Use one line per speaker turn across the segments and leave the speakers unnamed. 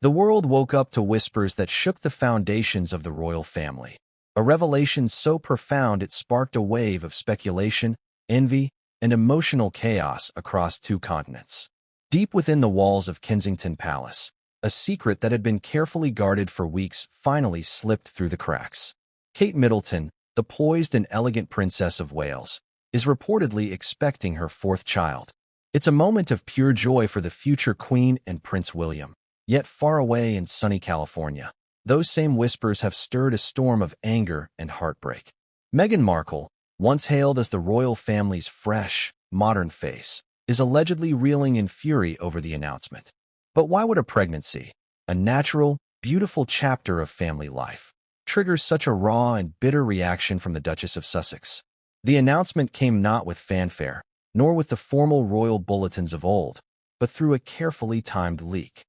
The world woke up to whispers that shook the foundations of the royal family. A revelation so profound it sparked a wave of speculation, envy, and emotional chaos across two continents. Deep within the walls of Kensington Palace, a secret that had been carefully guarded for weeks finally slipped through the cracks. Kate Middleton, the poised and elegant Princess of Wales, is reportedly expecting her fourth child. It's a moment of pure joy for the future Queen and Prince William. Yet far away in sunny California, those same whispers have stirred a storm of anger and heartbreak. Meghan Markle, once hailed as the royal family's fresh, modern face, is allegedly reeling in fury over the announcement. But why would a pregnancy, a natural, beautiful chapter of family life, trigger such a raw and bitter reaction from the Duchess of Sussex? The announcement came not with fanfare, nor with the formal royal bulletins of old, but through a carefully timed leak.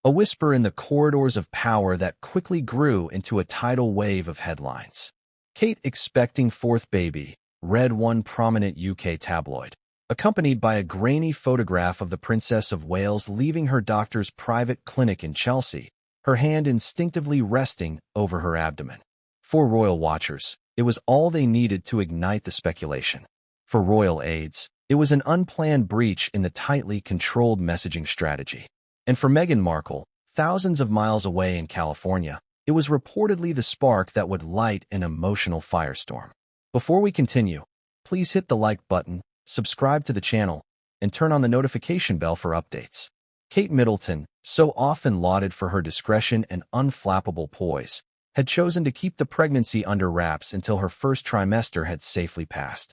A whisper in the corridors of power that quickly grew into a tidal wave of headlines. Kate expecting fourth baby, read one prominent UK tabloid, accompanied by a grainy photograph of the Princess of Wales leaving her doctor's private clinic in Chelsea, her hand instinctively resting over her abdomen. For royal watchers, it was all they needed to ignite the speculation. For royal aides, it was an unplanned breach in the tightly controlled messaging strategy. And for Meghan Markle, thousands of miles away in California, it was reportedly the spark that would light an emotional firestorm. Before we continue, please hit the like button, subscribe to the channel, and turn on the notification bell for updates. Kate Middleton, so often lauded for her discretion and unflappable poise, had chosen to keep the pregnancy under wraps until her first trimester had safely passed.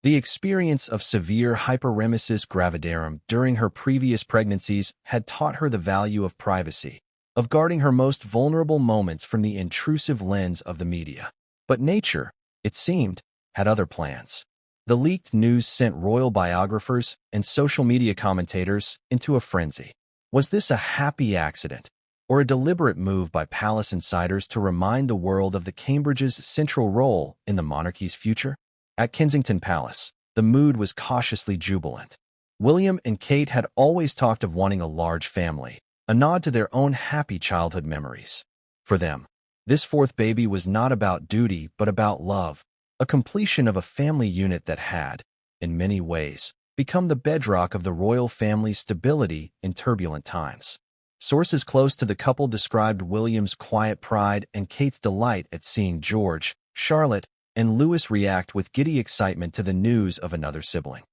The experience of severe hyperemesis gravidarum during her previous pregnancies had taught her the value of privacy, of guarding her most vulnerable moments from the intrusive lens of the media. But nature, it seemed, had other plans. The leaked news sent royal biographers and social media commentators into a frenzy. Was this a happy accident, or a deliberate move by palace insiders to remind the world of the Cambridge's central role in the monarchy's future? At Kensington Palace, the mood was cautiously jubilant. William and Kate had always talked of wanting a large family, a nod to their own happy childhood memories. For them, this fourth baby was not about duty but about love, a completion of a family unit that had, in many ways, become the bedrock of the royal family's stability in turbulent times. Sources close to the couple described William's quiet pride and Kate's delight at seeing George, Charlotte, and Louis react with giddy excitement to the news of another sibling.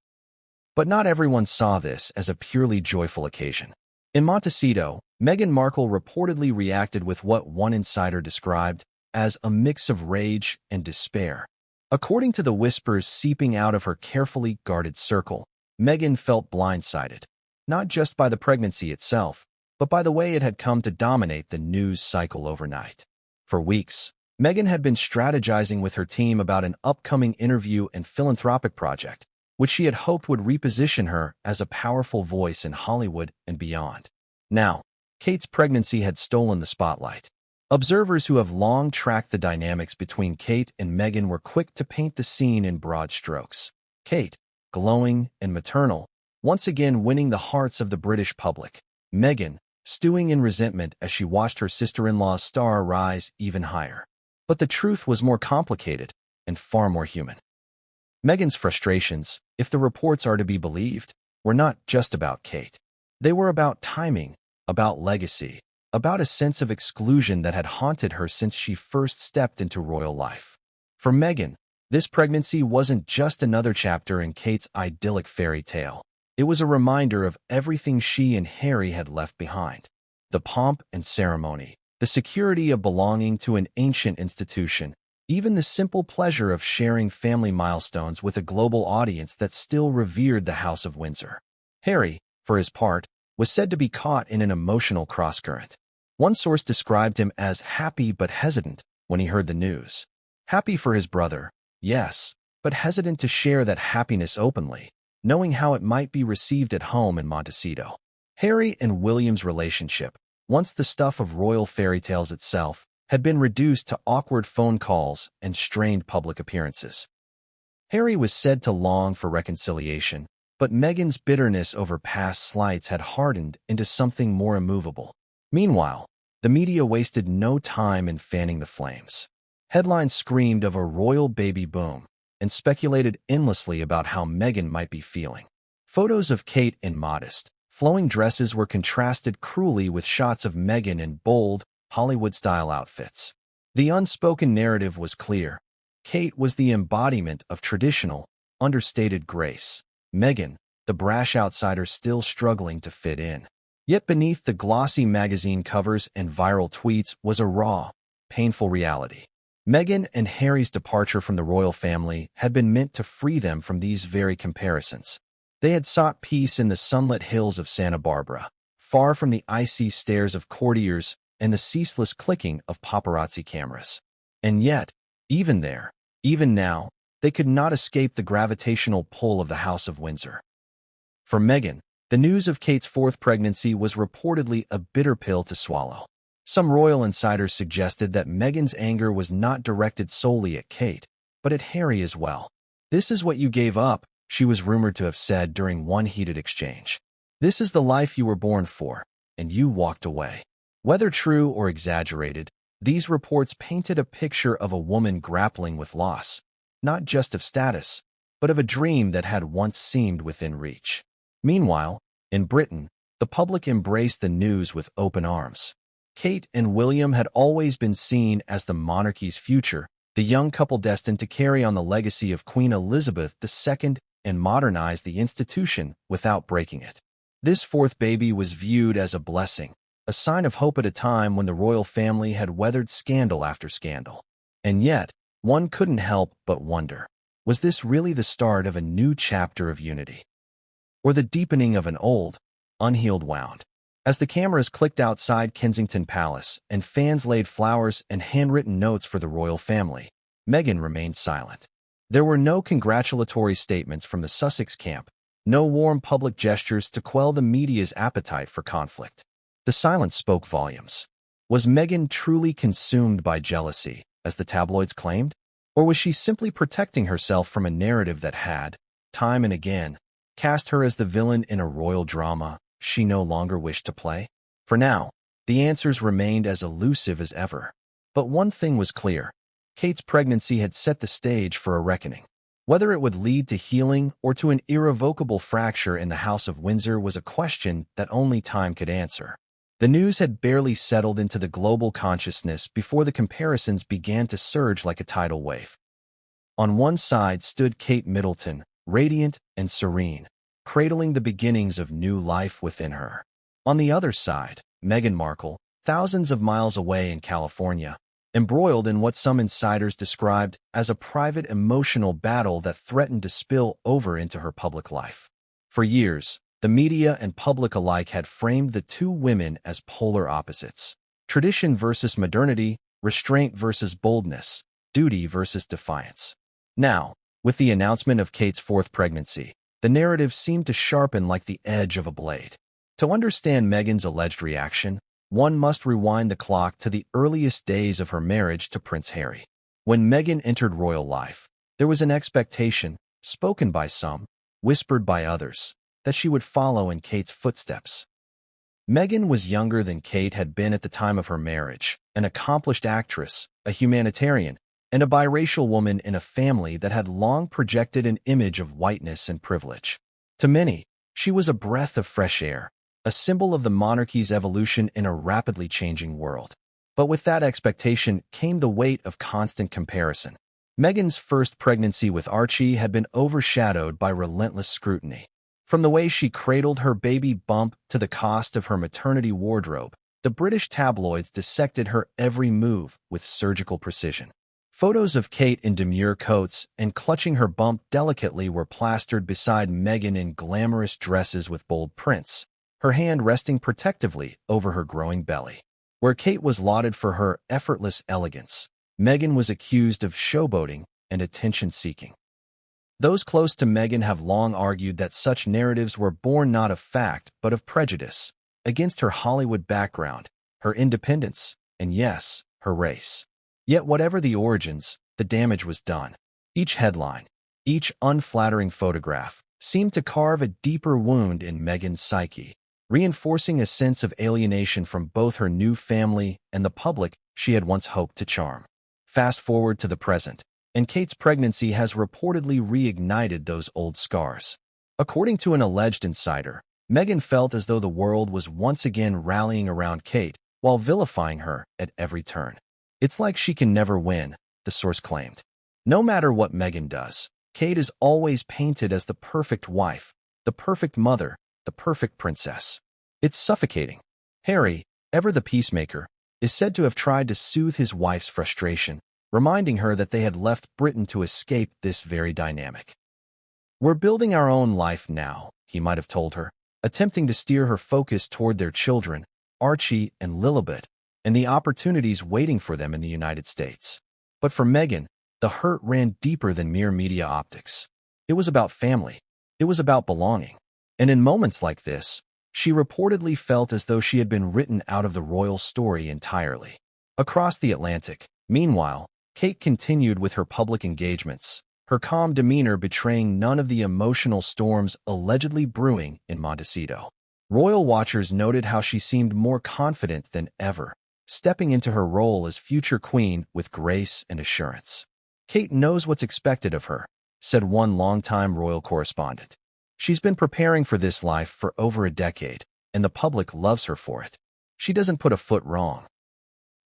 But not everyone saw this as a purely joyful occasion. In Montecito, Meghan Markle reportedly reacted with what one insider described as a mix of rage and despair. According to the whispers seeping out of her carefully guarded circle, Meghan felt blindsided, not just by the pregnancy itself, but by the way it had come to dominate the news cycle overnight. For weeks, Meghan had been strategizing with her team about an upcoming interview and philanthropic project, which she had hoped would reposition her as a powerful voice in Hollywood and beyond. Now, Kate's pregnancy had stolen the spotlight. Observers who have long tracked the dynamics between Kate and Meghan were quick to paint the scene in broad strokes. Kate, glowing and maternal, once again winning the hearts of the British public. Meghan, stewing in resentment as she watched her sister-in-law's star rise even higher. But the truth was more complicated and far more human. Meghan's frustrations, if the reports are to be believed, were not just about Kate. They were about timing, about legacy, about a sense of exclusion that had haunted her since she first stepped into royal life. For Meghan, this pregnancy wasn't just another chapter in Kate's idyllic fairy tale. It was a reminder of everything she and Harry had left behind. The pomp and ceremony, the security of belonging to an ancient institution, even the simple pleasure of sharing family milestones with a global audience that still revered the House of Windsor. Harry, for his part, was said to be caught in an emotional crosscurrent. One source described him as happy but hesitant when he heard the news. Happy for his brother, yes, but hesitant to share that happiness openly, knowing how it might be received at home in Montecito. Harry and William's relationship, once the stuff of royal fairy tales itself, had been reduced to awkward phone calls and strained public appearances. Harry was said to long for reconciliation, but Meghan's bitterness over past slights had hardened into something more immovable. Meanwhile, the media wasted no time in fanning the flames. Headlines screamed of a royal baby boom and speculated endlessly about how Meghan might be feeling. Photos of Kate in modest, flowing dresses were contrasted cruelly with shots of Meghan in bold, Hollywood-style outfits. The unspoken narrative was clear. Kate was the embodiment of traditional, understated grace. Meghan, the brash outsider still struggling to fit in. Yet beneath the glossy magazine covers and viral tweets was a raw, painful reality. Meghan and Harry's departure from the royal family had been meant to free them from these very comparisons. They had sought peace in the sunlit hills of Santa Barbara, far from the icy stares of courtiers and the ceaseless clicking of paparazzi cameras. And yet, even there, even now, they could not escape the gravitational pull of the House of Windsor. For Meghan, the news of Kate's fourth pregnancy was reportedly a bitter pill to swallow. Some royal insiders suggested that Meghan's anger was not directed solely at Kate, but at Harry as well. "This is what you gave up," she was rumored to have said during one heated exchange. "This is the life you were born for, and you walked away." Whether true or exaggerated, these reports painted a picture of a woman grappling with loss, not just of status, but of a dream that had once seemed within reach. Meanwhile, in Britain, the public embraced the news with open arms. Kate and William had always been seen as the monarchy's future, the young couple destined to carry on the legacy of Queen Elizabeth II and modernize the institution without breaking it. This fourth baby was viewed as a blessing, a sign of hope at a time when the royal family had weathered scandal after scandal. And yet, one couldn't help but wonder, was this really the start of a new chapter of unity? Or the deepening of an old, unhealed wound? As the cameras clicked outside Kensington Palace and fans laid flowers and handwritten notes for the royal family, Meghan remained silent. There were no congratulatory statements from the Sussex camp, no warm public gestures to quell the media's appetite for conflict. The silence spoke volumes. Was Meghan truly consumed by jealousy, as the tabloids claimed? Or was she simply protecting herself from a narrative that had, time and again, cast her as the villain in a royal drama she no longer wished to play? For now, the answers remained as elusive as ever. But one thing was clear. Kate's pregnancy had set the stage for a reckoning. Whether it would lead to healing or to an irrevocable fracture in the House of Windsor was a question that only time could answer. The news had barely settled into the global consciousness before the comparisons began to surge like a tidal wave. On one side stood Kate Middleton, radiant and serene, cradling the beginnings of new life within her. On the other side, Meghan Markle, thousands of miles away in California, embroiled in what some insiders described as a private emotional battle that threatened to spill over into her public life. For years, the media and public alike had framed the two women as polar opposites. Tradition versus modernity, restraint versus boldness, duty versus defiance. Now, with the announcement of Kate's fourth pregnancy, the narrative seemed to sharpen like the edge of a blade. To understand Meghan's alleged reaction, one must rewind the clock to the earliest days of her marriage to Prince Harry. When Meghan entered royal life, there was an expectation, spoken by some, whispered by others, that she would follow in Kate's footsteps. Meghan was younger than Kate had been at the time of her marriage, an accomplished actress, a humanitarian, and a biracial woman in a family that had long projected an image of whiteness and privilege. To many, she was a breath of fresh air, a symbol of the monarchy's evolution in a rapidly changing world. But with that expectation came the weight of constant comparison. Meghan's first pregnancy with Archie had been overshadowed by relentless scrutiny. From the way she cradled her baby bump to the cost of her maternity wardrobe, the British tabloids dissected her every move with surgical precision. Photos of Kate in demure coats and clutching her bump delicately were plastered beside Meghan in glamorous dresses with bold prints, her hand resting protectively over her growing belly. Where Kate was lauded for her effortless elegance, Meghan was accused of showboating and attention-seeking. Those close to Meghan have long argued that such narratives were born not of fact but of prejudice, against her Hollywood background, her independence, and yes, her race. Yet whatever the origins, the damage was done. Each headline, each unflattering photograph, seemed to carve a deeper wound in Meghan's psyche, reinforcing a sense of alienation from both her new family and the public she had once hoped to charm. Fast forward to the present, and Kate's pregnancy has reportedly reignited those old scars. According to an alleged insider, Meghan felt as though the world was once again rallying around Kate while vilifying her at every turn. It's like she can never win, the source claimed. No matter what Meghan does, Kate is always painted as the perfect wife, the perfect mother, the perfect princess. It's suffocating. Harry, ever the peacemaker, is said to have tried to soothe his wife's frustration, reminding her that they had left Britain to escape this very dynamic. "We're building our own life now," he might have told her, attempting to steer her focus toward their children, Archie and Lilibet, and the opportunities waiting for them in the United States. But for Meghan, the hurt ran deeper than mere media optics. It was about family. It was about belonging. And in moments like this, she reportedly felt as though she had been written out of the royal story entirely. Across the Atlantic, meanwhile, Kate continued with her public engagements, her calm demeanor betraying none of the emotional storms allegedly brewing in Montecito. Royal watchers noted how she seemed more confident than ever, stepping into her role as future queen with grace and assurance. "Kate knows what's expected of her," said one longtime royal correspondent. "She's been preparing for this life for over a decade, and the public loves her for it. She doesn't put a foot wrong."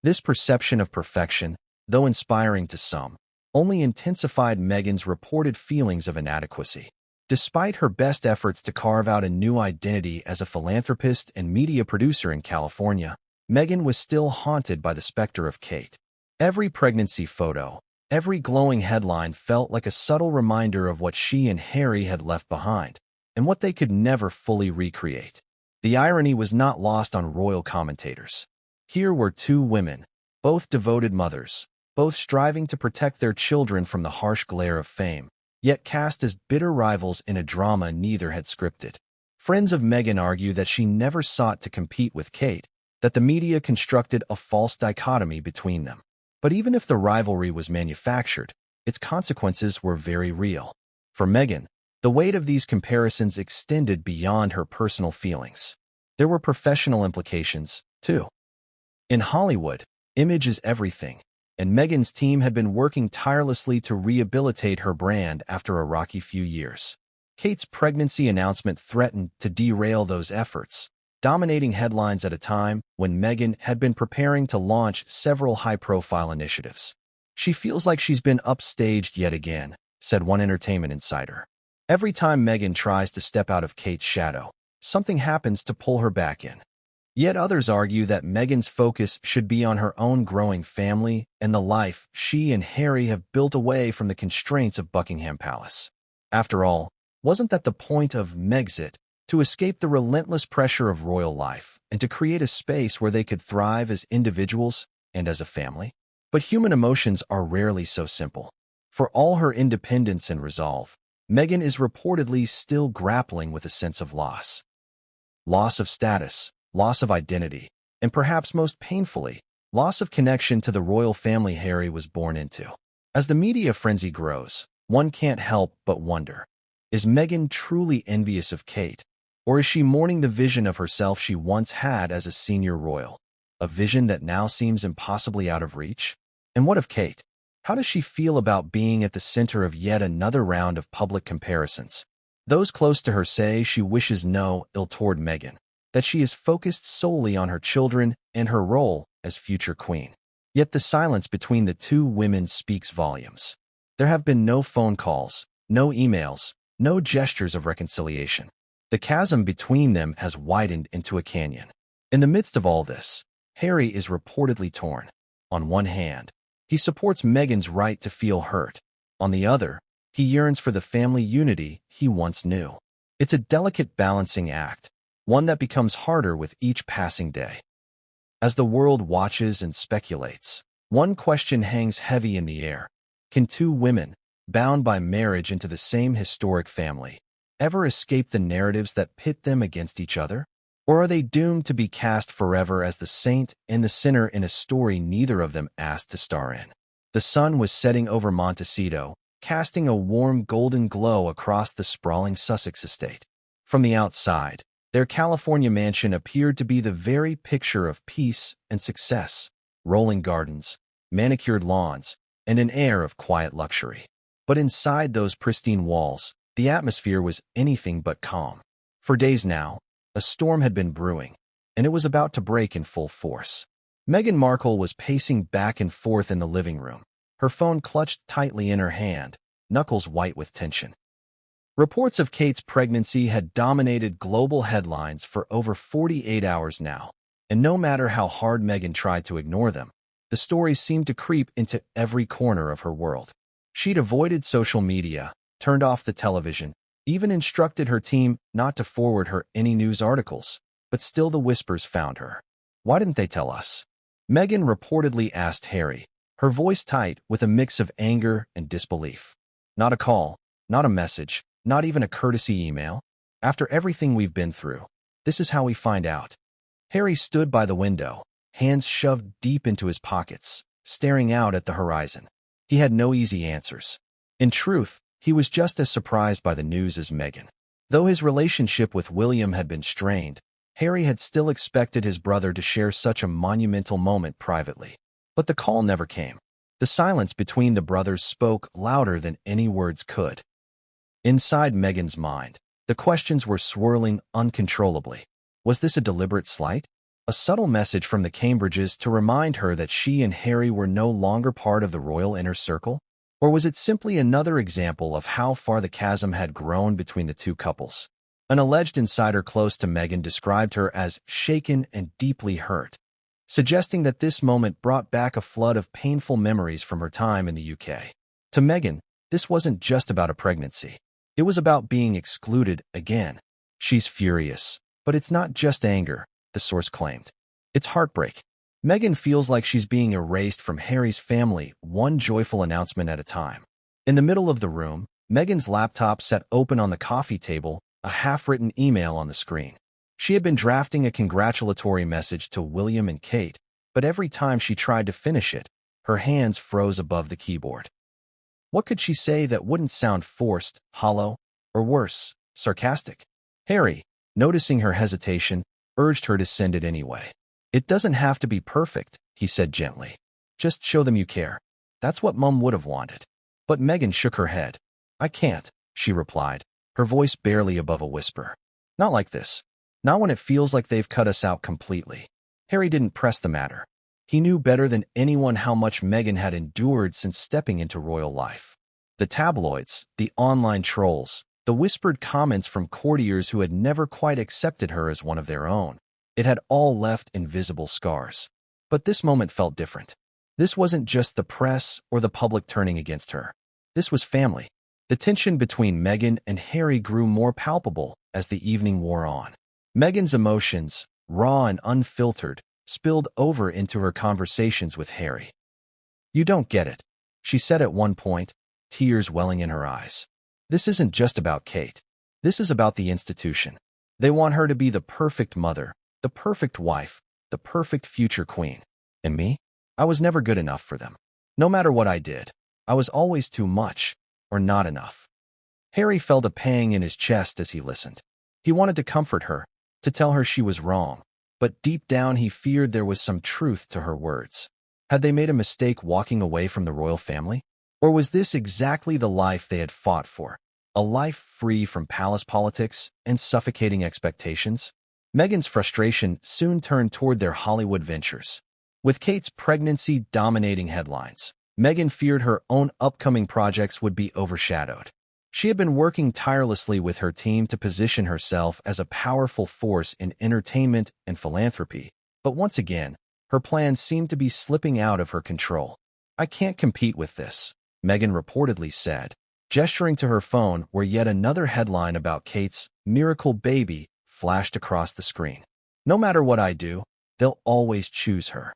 This perception of perfection, though inspiring to some, only intensified Meghan's reported feelings of inadequacy. Despite her best efforts to carve out a new identity as a philanthropist and media producer in California, Meghan was still haunted by the specter of Kate. Every pregnancy photo, every glowing headline felt like a subtle reminder of what she and Harry had left behind, and what they could never fully recreate. The irony was not lost on royal commentators. Here were two women, both devoted mothers, both striving to protect their children from the harsh glare of fame, yet cast as bitter rivals in a drama neither had scripted. Friends of Meghan argue that she never sought to compete with Kate, that the media constructed a false dichotomy between them. But even if the rivalry was manufactured, its consequences were very real. For Meghan, the weight of these comparisons extended beyond her personal feelings. There were professional implications, too. In Hollywood, image is everything, and Meghan's team had been working tirelessly to rehabilitate her brand after a rocky few years. Kate's pregnancy announcement threatened to derail those efforts, dominating headlines at a time when Meghan had been preparing to launch several high-profile initiatives. "She feels like she's been upstaged yet again," said one entertainment insider. "Every time Meghan tries to step out of Kate's shadow, something happens to pull her back in." Yet others argue that Meghan's focus should be on her own growing family and the life she and Harry have built away from the constraints of Buckingham Palace. After all, wasn't that the point of Megxit, to escape the relentless pressure of royal life and to create a space where they could thrive as individuals and as a family? But human emotions are rarely so simple. For all her independence and resolve, Meghan is reportedly still grappling with a sense of loss. Loss of status, loss of identity, and perhaps most painfully, loss of connection to the royal family Harry was born into. As the media frenzy grows, one can't help but wonder, is Meghan truly envious of Kate, or is she mourning the vision of herself she once had as a senior royal, a vision that now seems impossibly out of reach? And what of Kate? How does she feel about being at the center of yet another round of public comparisons? Those close to her say she wishes no ill toward Meghan, that she is focused solely on her children and her role as future queen. Yet the silence between the two women speaks volumes. There have been no phone calls, no emails, no gestures of reconciliation. The chasm between them has widened into a canyon. In the midst of all this, Harry is reportedly torn. On one hand, he supports Meghan's right to feel hurt. On the other, he yearns for the family unity he once knew. It's a delicate balancing act, one that becomes harder with each passing day. As the world watches and speculates, one question hangs heavy in the air. Can two women, bound by marriage into the same historic family, ever escape the narratives that pit them against each other? Or are they doomed to be cast forever as the saint and the sinner in a story neither of them asked to star in? The sun was setting over Montecito, casting a warm golden glow across the sprawling Sussex estate. From the outside, Their California mansion appeared to be the very picture of peace and success. Rolling gardens, manicured lawns, and an air of quiet luxury. But inside those pristine walls, the atmosphere was anything but calm. For days now, a storm had been brewing, and it was about to break in full force. Meghan Markle was pacing back and forth in the living room, her phone clutched tightly in her hand, knuckles white with tension. Reports of Kate's pregnancy had dominated global headlines for over 48 hours now, and no matter how hard Meghan tried to ignore them, the stories seemed to creep into every corner of her world. She'd avoided social media, turned off the television, even instructed her team not to forward her any news articles, but still the whispers found her. Why didn't they tell us? Meghan reportedly asked Harry, her voice tight with a mix of anger and disbelief. Not a call, not a message, not even a courtesy email. After everything we've been through, this is how we find out. Harry stood by the window, hands shoved deep into his pockets, staring out at the horizon. He had no easy answers. In truth, he was just as surprised by the news as Meghan. Though his relationship with William had been strained, Harry had still expected his brother to share such a monumental moment privately. But the call never came. The silence between the brothers spoke louder than any words could. Inside Meghan's mind, the questions were swirling uncontrollably. Was this a deliberate slight? A subtle message from the Cambridges to remind her that she and Harry were no longer part of the royal inner circle? Or was it simply another example of how far the chasm had grown between the two couples? An alleged insider close to Meghan described her as shaken and deeply hurt, suggesting that this moment brought back a flood of painful memories from her time in the UK. To Meghan, this wasn't just about a pregnancy. It was about being excluded again. She's furious, but it's not just anger, the source claimed. It's heartbreak. Meghan feels like she's being erased from Harry's family, one joyful announcement at a time. In the middle of the room, Meghan's laptop sat open on the coffee table, a half-written email on the screen. She had been drafting a congratulatory message to William and Kate, but every time she tried to finish it, her hands froze above the keyboard. What could she say that wouldn't sound forced, hollow, or worse, sarcastic? Harry, noticing her hesitation, urged her to send it anyway. It doesn't have to be perfect, he said gently. Just show them you care. That's what Mum would have wanted. But Meghan shook her head. I can't, she replied, her voice barely above a whisper. Not like this. Not when it feels like they've cut us out completely. Harry didn't press the matter. He knew better than anyone how much Meghan had endured since stepping into royal life. The tabloids, the online trolls, the whispered comments from courtiers who had never quite accepted her as one of their own. It had all left invisible scars. But this moment felt different. This wasn't just the press or the public turning against her. This was family. The tension between Meghan and Harry grew more palpable as the evening wore on. Meghan's emotions, raw and unfiltered, spilled over into her conversations with Harry. You don't get it, she said at one point, tears welling in her eyes. This isn't just about Kate. This is about the institution. They want her to be the perfect mother, the perfect wife, the perfect future queen. And me? I was never good enough for them. No matter what I did, I was always too much, or not enough. Harry felt a pang in his chest as he listened. He wanted to comfort her, to tell her she was wrong, but deep down he feared there was some truth to her words. Had they made a mistake walking away from the royal family? Or was this exactly the life they had fought for? A life free from palace politics and suffocating expectations? Meghan's frustration soon turned toward their Hollywood ventures. With Kate's pregnancy dominating headlines, Meghan feared her own upcoming projects would be overshadowed. She had been working tirelessly with her team to position herself as a powerful force in entertainment and philanthropy, but once again, her plans seemed to be slipping out of her control. I can't compete with this, Meghan reportedly said, gesturing to her phone where yet another headline about Kate's miracle baby flashed across the screen. No matter what I do, they'll always choose her.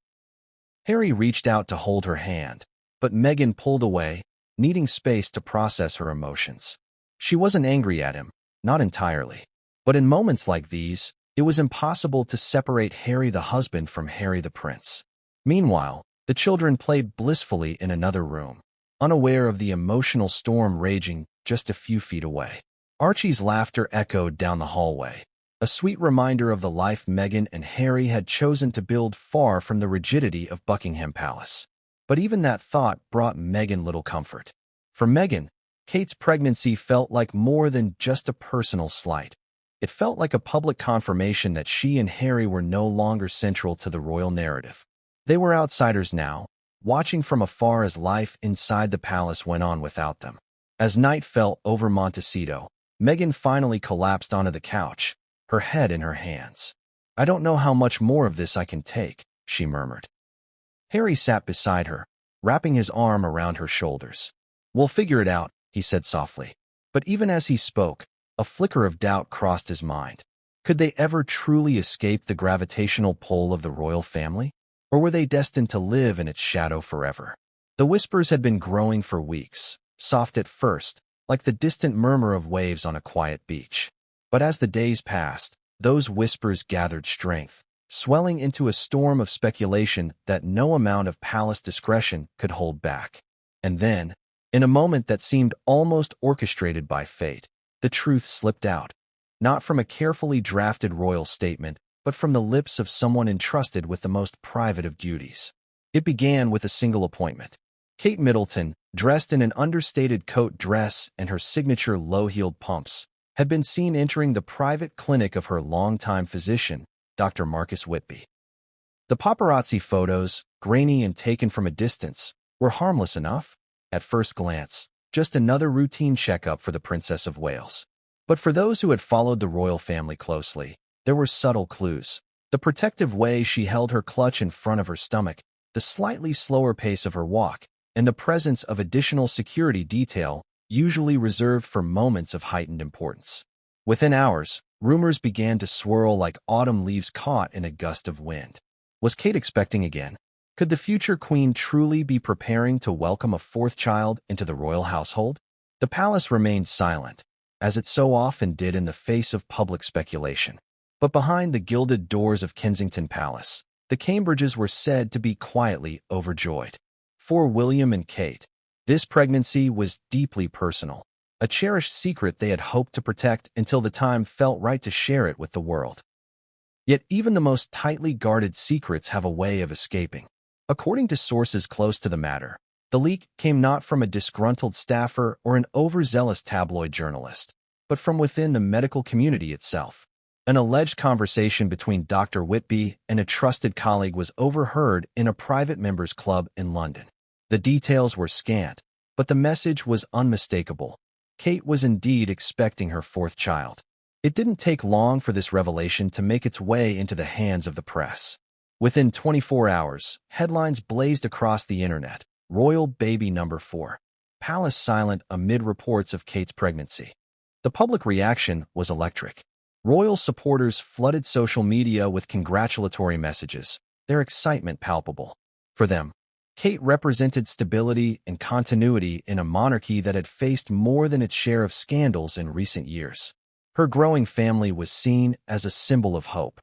Harry reached out to hold her hand, but Meghan pulled away, needing space to process her emotions. She wasn't angry at him, not entirely. But in moments like these, it was impossible to separate Harry the husband from Harry the prince. Meanwhile, the children played blissfully in another room, unaware of the emotional storm raging just a few feet away. Archie's laughter echoed down the hallway, a sweet reminder of the life Meghan and Harry had chosen to build far from the rigidity of Buckingham Palace. But even that thought brought Meghan little comfort. For Meghan, Kate's pregnancy felt like more than just a personal slight. It felt like a public confirmation that she and Harry were no longer central to the royal narrative. They were outsiders now, watching from afar as life inside the palace went on without them. As night fell over Montecito, Meghan finally collapsed onto the couch, her head in her hands. "I don't know how much more of this I can take," she murmured. Harry sat beside her, wrapping his arm around her shoulders. "We'll figure it out," he said softly. But even as he spoke, a flicker of doubt crossed his mind. Could they ever truly escape the gravitational pull of the royal family? Or were they destined to live in its shadow forever? The whispers had been growing for weeks, soft at first, like the distant murmur of waves on a quiet beach. But as the days passed, those whispers gathered strength, swelling into a storm of speculation that no amount of palace discretion could hold back. And then, in a moment that seemed almost orchestrated by fate, the truth slipped out, not from a carefully drafted royal statement, but from the lips of someone entrusted with the most private of duties. It began with a single appointment. Kate Middleton, dressed in an understated coat dress and her signature low-heeled pumps, had been seen entering the private clinic of her longtime physician, Dr. Marcus Whitby. The paparazzi photos, grainy and taken from a distance, were harmless enough, at first glance, just another routine checkup for the Princess of Wales. But for those who had followed the royal family closely, there were subtle clues. The protective way she held her clutch in front of her stomach, the slightly slower pace of her walk, and the presence of additional security detail usually reserved for moments of heightened importance. Within hours, rumors began to swirl like autumn leaves caught in a gust of wind. Was Kate expecting again? Could the future queen truly be preparing to welcome a fourth child into the royal household? The palace remained silent, as it so often did in the face of public speculation. But behind the gilded doors of Kensington Palace, the Cambridges were said to be quietly overjoyed. For William and Kate, this pregnancy was deeply personal, a cherished secret they had hoped to protect until the time felt right to share it with the world. Yet even the most tightly guarded secrets have a way of escaping. According to sources close to the matter, the leak came not from a disgruntled staffer or an overzealous tabloid journalist, but from within the medical community itself. An alleged conversation between Dr. Whitby and a trusted colleague was overheard in a private members' club in London. The details were scant, but the message was unmistakable. Kate was indeed expecting her fourth child. It didn't take long for this revelation to make its way into the hands of the press. Within 24 hours, headlines blazed across the internet. Royal baby number 4. Palace silent amid reports of Kate's pregnancy. The public reaction was electric. Royal supporters flooded social media with congratulatory messages, their excitement palpable. For them, Kate represented stability and continuity in a monarchy that had faced more than its share of scandals in recent years. Her growing family was seen as a symbol of hope,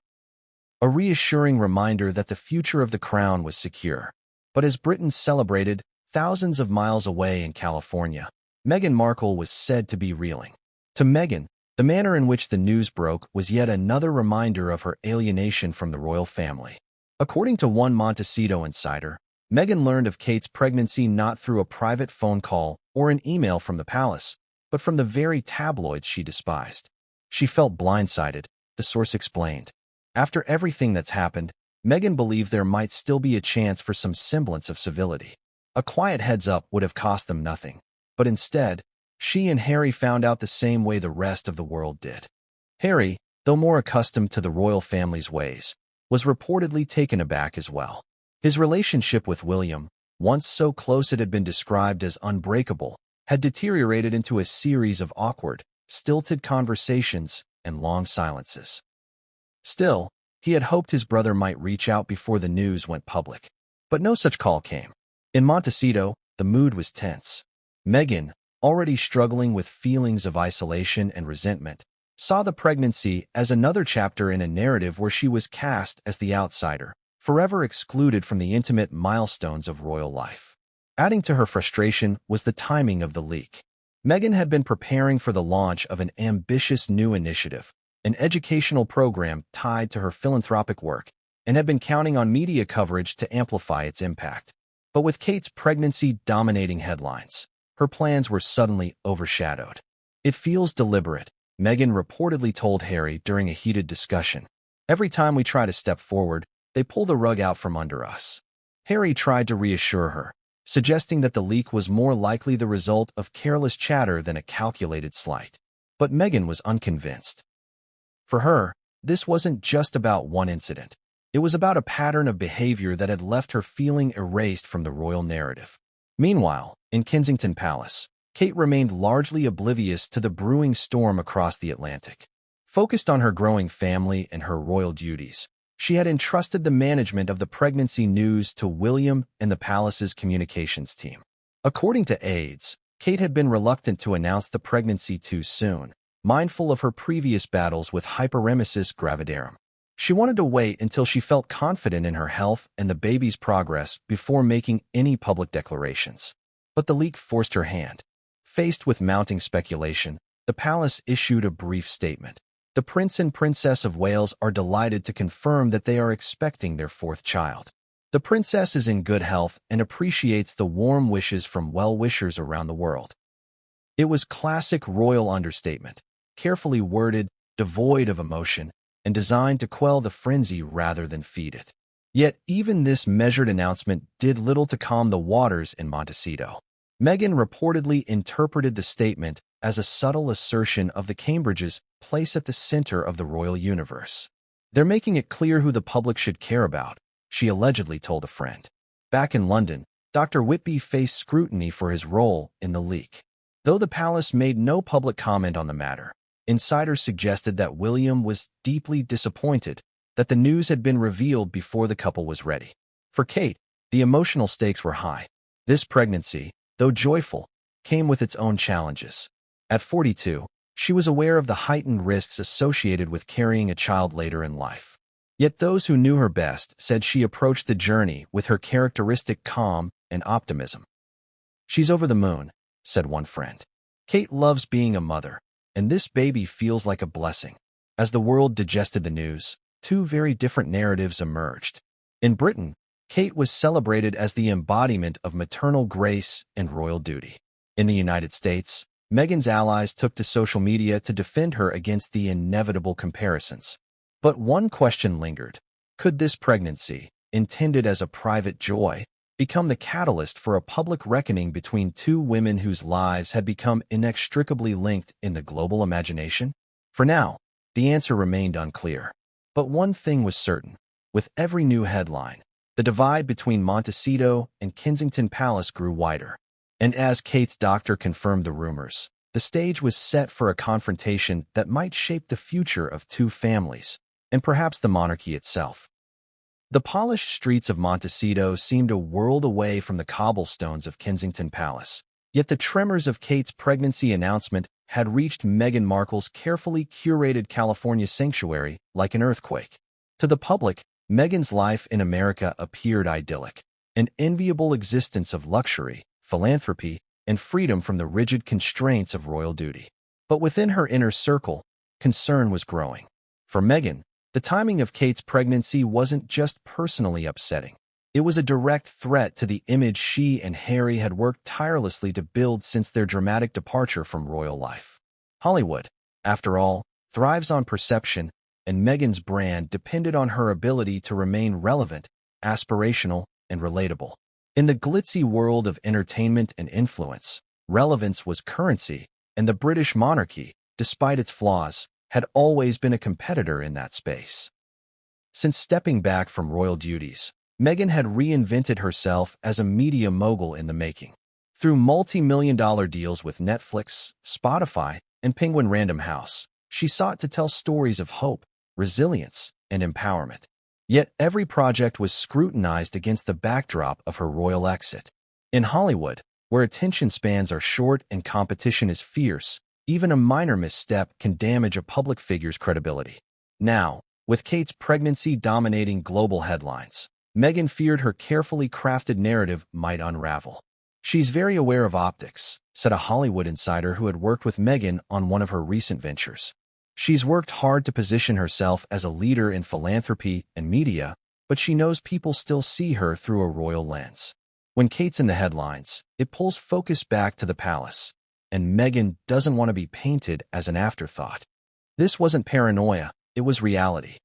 a reassuring reminder that the future of the crown was secure. But as Britain celebrated, thousands of miles away in California, Meghan Markle was said to be reeling. To Meghan, the manner in which the news broke was yet another reminder of her alienation from the royal family. According to one Montecito insider, Meghan learned of Kate's pregnancy not through a private phone call or an email from the palace, but from the very tabloids she despised. She felt blindsided, the source explained. After everything that's happened, Meghan believed there might still be a chance for some semblance of civility. A quiet heads-up would have cost them nothing. But instead, she and Harry found out the same way the rest of the world did. Harry, though more accustomed to the royal family's ways, was reportedly taken aback as well. His relationship with William, once so close it had been described as unbreakable, had deteriorated into a series of awkward, stilted conversations and long silences. Still, he had hoped his brother might reach out before the news went public. But no such call came. In Montecito, the mood was tense. Meghan, already struggling with feelings of isolation and resentment, saw the pregnancy as another chapter in a narrative where she was cast as the outsider, forever excluded from the intimate milestones of royal life. Adding to her frustration was the timing of the leak. Meghan had been preparing for the launch of an ambitious new initiative, an educational program tied to her philanthropic work, and had been counting on media coverage to amplify its impact. But with Kate's pregnancy dominating headlines, her plans were suddenly overshadowed. "It feels deliberate," Meghan reportedly told Harry during a heated discussion. "Every time we try to step forward, they pull the rug out from under us." Harry tried to reassure her, suggesting that the leak was more likely the result of careless chatter than a calculated slight. But Meghan was unconvinced. For her, this wasn't just about one incident. It was about a pattern of behavior that had left her feeling erased from the royal narrative. Meanwhile, in Kensington Palace, Kate remained largely oblivious to the brewing storm across the Atlantic. Focused on her growing family and her royal duties, she had entrusted the management of the pregnancy news to William and the palace's communications team. According to aides, Kate had been reluctant to announce the pregnancy too soon, mindful of her previous battles with hyperemesis gravidarum. She wanted to wait until she felt confident in her health and the baby's progress before making any public declarations. But the leak forced her hand. Faced with mounting speculation, the palace issued a brief statement. "The Prince and Princess of Wales are delighted to confirm that they are expecting their fourth child. The princess is in good health and appreciates the warm wishes from well-wishers around the world." It was classic royal understatement, carefully worded, devoid of emotion, and designed to quell the frenzy rather than feed it. Yet even this measured announcement did little to calm the waters in Montecito. Meghan reportedly interpreted the statement as a subtle assertion of the Cambridges' place at the center of the royal universe. "They're making it clear who the public should care about," she allegedly told a friend. Back in London, Dr. Whitby faced scrutiny for his role in the leak. Though the palace made no public comment on the matter, insiders suggested that William was deeply disappointed that the news had been revealed before the couple was ready. For Kate, the emotional stakes were high. This pregnancy, though joyful, came with its own challenges. At 42, she was aware of the heightened risks associated with carrying a child later in life. Yet those who knew her best said she approached the journey with her characteristic calm and optimism. "She's over the moon," said one friend. "Kate loves being a mother, and this baby feels like a blessing." As the world digested the news, two very different narratives emerged. In Britain, Kate was celebrated as the embodiment of maternal grace and royal duty. In the United States, Meghan's allies took to social media to defend her against the inevitable comparisons. But one question lingered. Could this pregnancy, intended as a private joy, become the catalyst for a public reckoning between two women whose lives had become inextricably linked in the global imagination? For now, the answer remained unclear. But one thing was certain. With every new headline, the divide between Montecito and Kensington Palace grew wider. And as Kate's doctor confirmed the rumors, the stage was set for a confrontation that might shape the future of two families, and perhaps the monarchy itself. The polished streets of Montecito seemed a world away from the cobblestones of Kensington Palace, yet the tremors of Kate's pregnancy announcement had reached Meghan Markle's carefully curated California sanctuary like an earthquake. To the public, Meghan's life in America appeared idyllic, an enviable existence of luxury, philanthropy, and freedom from the rigid constraints of royal duty. But within her inner circle, concern was growing. For Meghan, the timing of Kate's pregnancy wasn't just personally upsetting. It was a direct threat to the image she and Harry had worked tirelessly to build since their dramatic departure from royal life. Hollywood, after all, thrives on perception, and Meghan's brand depended on her ability to remain relevant, aspirational, and relatable. In the glitzy world of entertainment and influence, relevance was currency, and the British monarchy, despite its flaws, had always been a competitor in that space. Since stepping back from royal duties, Meghan had reinvented herself as a media mogul in the making. Through multi-million-dollar deals with Netflix, Spotify, and Penguin Random House, she sought to tell stories of hope, resilience, and empowerment. Yet every project was scrutinized against the backdrop of her royal exit. In Hollywood, where attention spans are short and competition is fierce, even a minor misstep can damage a public figure's credibility. Now, with Kate's pregnancy dominating global headlines, Meghan feared her carefully crafted narrative might unravel. "She's very aware of optics," said a Hollywood insider who had worked with Meghan on one of her recent ventures. She's worked hard to position herself as a leader in philanthropy and media, but she knows people still see her through a royal lens. When Kate's in the headlines, it pulls focus back to the palace, and Meghan doesn't want to be painted as an afterthought. This wasn't paranoia, it was reality.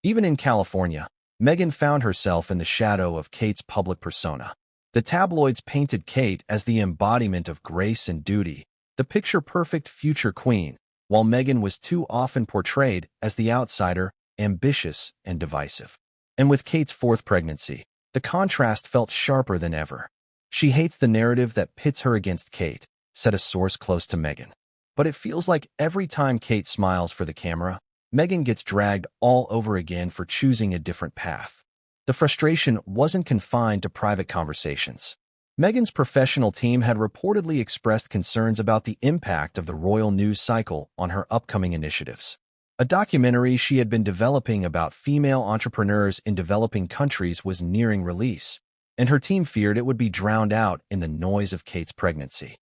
Even in California, Meghan found herself in the shadow of Kate's public persona. The tabloids painted Kate as the embodiment of grace and duty, the picture-perfect future queen, while Meghan was too often portrayed as the outsider, ambitious and divisive. And with Kate's fourth pregnancy, the contrast felt sharper than ever. She hates the narrative that pits her against Kate, said a source close to Meghan. But it feels like every time Kate smiles for the camera, Meghan gets dragged all over again for choosing a different path. The frustration wasn't confined to private conversations. Meghan's professional team had reportedly expressed concerns about the impact of the royal news cycle on her upcoming initiatives. A documentary she had been developing about female entrepreneurs in developing countries was nearing release, and her team feared it would be drowned out in the noise of Kate's pregnancy.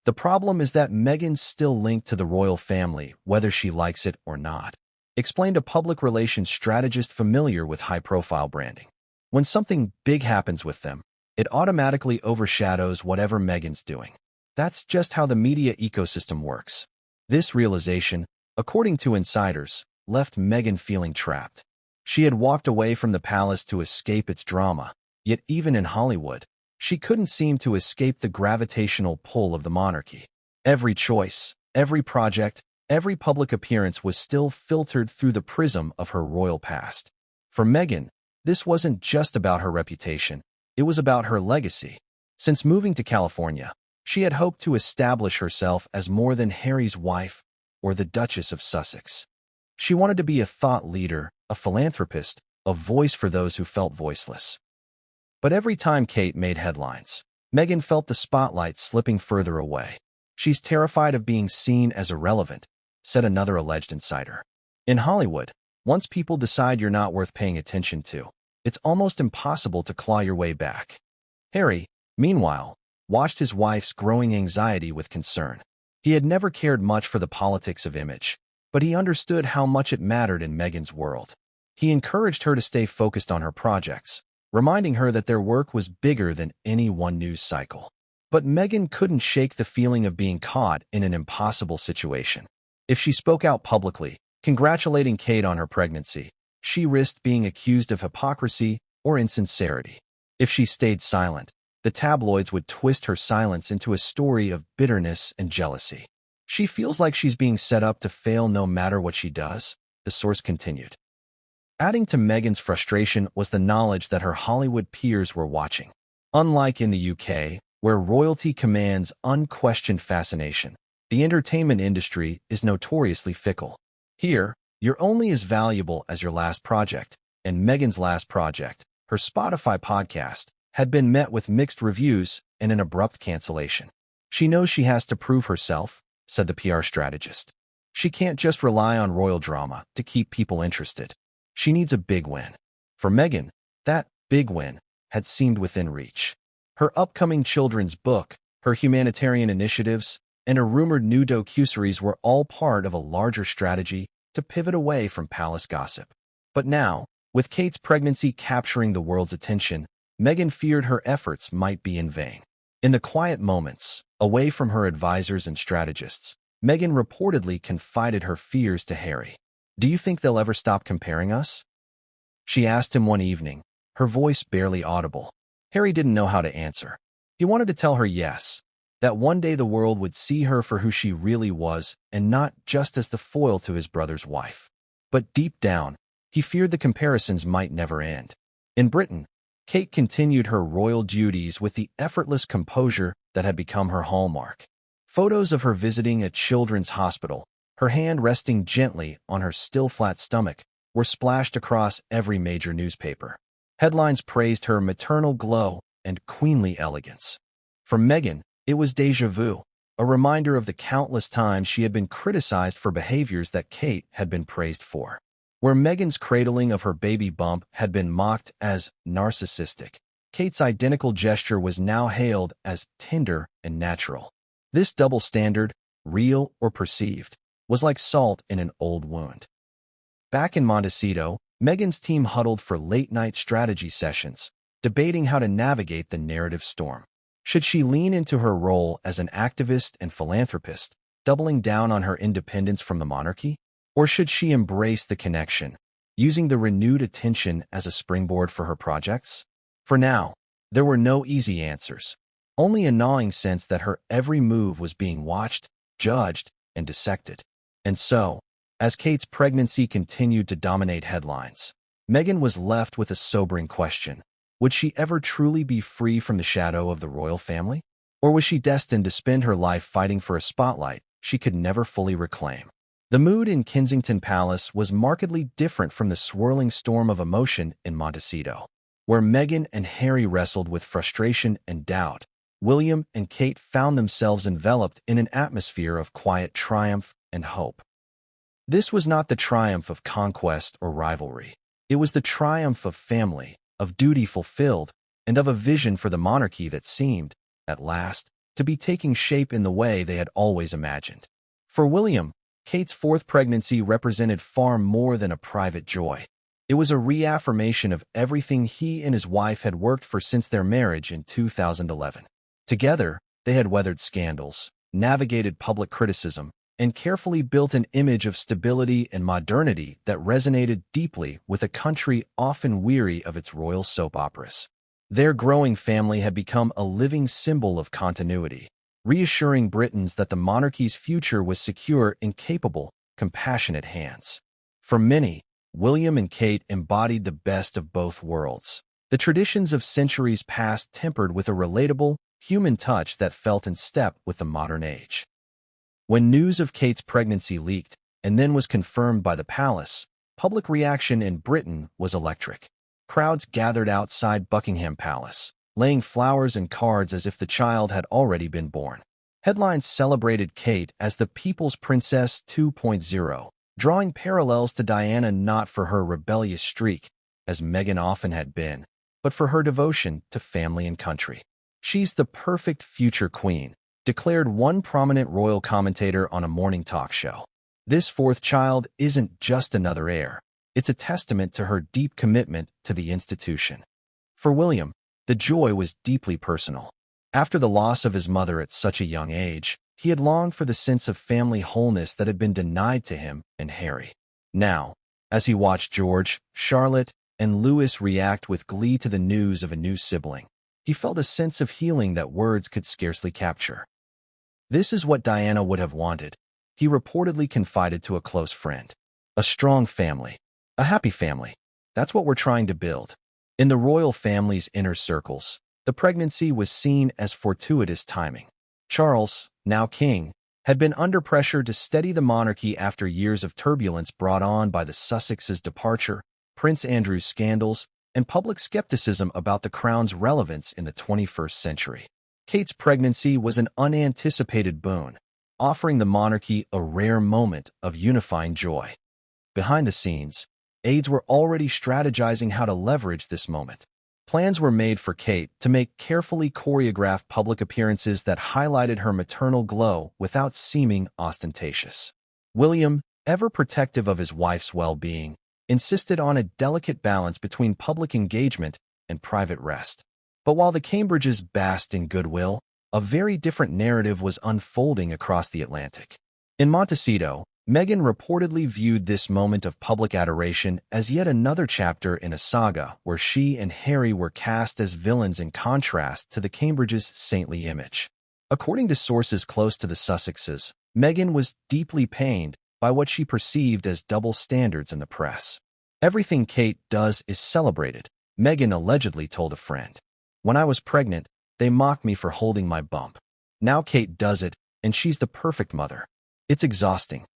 The problem is that Meghan's still linked to the royal family, whether she likes it or not, explained a public relations strategist familiar with high-profile branding. When something big happens with them, it automatically overshadows whatever Meghan's doing. That's just how the media ecosystem works. This realization, according to insiders, left Meghan feeling trapped. She had walked away from the palace to escape its drama, yet even in Hollywood, she couldn't seem to escape the gravitational pull of the monarchy. Every choice, every project, every public appearance was still filtered through the prism of her royal past. For Meghan, this wasn't just about her reputation, it was about her legacy. Since moving to California, she had hoped to establish herself as more than Harry's wife or the Duchess of Sussex. She wanted to be a thought leader, a philanthropist, a voice for those who felt voiceless. But every time Kate made headlines, Meghan felt the spotlight slipping further away. She's terrified of being seen as irrelevant, said another alleged insider. In Hollywood, once people decide you're not worth paying attention to, it's almost impossible to claw your way back. Harry, meanwhile, watched his wife's growing anxiety with concern. He had never cared much for the politics of image, but he understood how much it mattered in Meghan's world. He encouraged her to stay focused on her projects, reminding her that their work was bigger than any one news cycle. But Meghan couldn't shake the feeling of being caught in an impossible situation. If she spoke out publicly, congratulating Kate on her pregnancy, she risked being accused of hypocrisy or insincerity. If she stayed silent, the tabloids would twist her silence into a story of bitterness and jealousy. She feels like she's being set up to fail no matter what she does, the source continued. Adding to Meghan's frustration was the knowledge that her Hollywood peers were watching. Unlike in the UK, where royalty commands unquestioned fascination, the entertainment industry is notoriously fickle. Here, you're only as valuable as your last project, and Meghan's last project, her Spotify podcast, had been met with mixed reviews and an abrupt cancellation. She knows she has to prove herself, said the PR strategist. She can't just rely on royal drama to keep people interested. She needs a big win. For Meghan, that big win had seemed within reach. Her upcoming children's book, her humanitarian initiatives, and a rumored new docuseries were all part of a larger strategy to pivot away from palace gossip. But now, with Kate's pregnancy capturing the world's attention, Meghan feared her efforts might be in vain. In the quiet moments, away from her advisors and strategists, Meghan reportedly confided her fears to Harry. "Do you think they'll ever stop comparing us?" she asked him one evening, her voice barely audible. Harry didn't know how to answer. He wanted to tell her yes, that one day the world would see her for who she really was and not just as the foil to his brother's wife. But deep down, he feared the comparisons might never end. In Britain, Kate continued her royal duties with the effortless composure that had become her hallmark. Photos of her visiting a children's hospital, her hand resting gently on her still flat stomach, were splashed across every major newspaper. Headlines praised her maternal glow and queenly elegance. For Meghan, it was déjà vu, a reminder of the countless times she had been criticized for behaviors that Kate had been praised for. Where Meghan's cradling of her baby bump had been mocked as narcissistic, Kate's identical gesture was now hailed as tender and natural. This double standard, real or perceived, was like salt in an old wound. Back in Montecito, Meghan's team huddled for late-night strategy sessions, debating how to navigate the narrative storm. Should she lean into her role as an activist and philanthropist, doubling down on her independence from the monarchy? Or should she embrace the connection, using the renewed attention as a springboard for her projects? For now, there were no easy answers, only a gnawing sense that her every move was being watched, judged, and dissected. And so, as Kate's pregnancy continued to dominate headlines, Meghan was left with a sobering question. Would she ever truly be free from the shadow of the royal family? Or was she destined to spend her life fighting for a spotlight she could never fully reclaim? The mood in Kensington Palace was markedly different from the swirling storm of emotion in Montecito, where Meghan and Harry wrestled with frustration and doubt. William and Kate found themselves enveloped in an atmosphere of quiet triumph and hope. This was not the triumph of conquest or rivalry. It was the triumph of family, of duty fulfilled, and of a vision for the monarchy that seemed, at last, to be taking shape in the way they had always imagined. For William, Kate's fourth pregnancy represented far more than a private joy. It was a reaffirmation of everything he and his wife had worked for since their marriage in 2011. Together, they had weathered scandals, navigated public criticism, and carefully built an image of stability and modernity that resonated deeply with a country often weary of its royal soap operas. Their growing family had become a living symbol of continuity, reassuring Britons that the monarchy's future was secure in capable, compassionate hands. For many, William and Kate embodied the best of both worlds. The traditions of centuries past tempered with a relatable, human touch that felt in step with the modern age. When news of Kate's pregnancy leaked and then was confirmed by the palace, public reaction in Britain was electric. Crowds gathered outside Buckingham Palace, laying flowers and cards as if the child had already been born. Headlines celebrated Kate as the People's Princess 2.0, drawing parallels to Diana not for her rebellious streak, as Meghan often had been, but for her devotion to family and country. "She's the perfect future queen," declared one prominent royal commentator on a morning talk show. This fourth child isn't just another heir. It's a testament to her deep commitment to the institution. For William, the joy was deeply personal. After the loss of his mother at such a young age, he had longed for the sense of family wholeness that had been denied to him and Harry. Now, as he watched George, Charlotte, and Louis react with glee to the news of a new sibling, he felt a sense of healing that words could scarcely capture. "This is what Diana would have wanted," he reportedly confided to a close friend. "A strong family. A happy family. That's what we're trying to build." In the royal family's inner circles, the pregnancy was seen as fortuitous timing. Charles, now king, had been under pressure to steady the monarchy after years of turbulence brought on by the Sussexes' departure, Prince Andrew's scandals, and public skepticism about the crown's relevance in the 21st century. Kate's pregnancy was an unanticipated boon, offering the monarchy a rare moment of unifying joy. Behind the scenes, aides were already strategizing how to leverage this moment. Plans were made for Kate to make carefully choreographed public appearances that highlighted her maternal glow without seeming ostentatious. William, ever protective of his wife's well-being, insisted on a delicate balance between public engagement and private rest. But while the Cambridges basked in goodwill, a very different narrative was unfolding across the Atlantic. In Montecito, Meghan reportedly viewed this moment of public adoration as yet another chapter in a saga where she and Harry were cast as villains in contrast to the Cambridges' saintly image. According to sources close to the Sussexes, Meghan was deeply pained by what she perceived as double standards in the press. "Everything Kate does is celebrated," Meghan allegedly told a friend. "When I was pregnant, they mocked me for holding my bump. Now Kate does it, and she's the perfect mother. It's exhausting."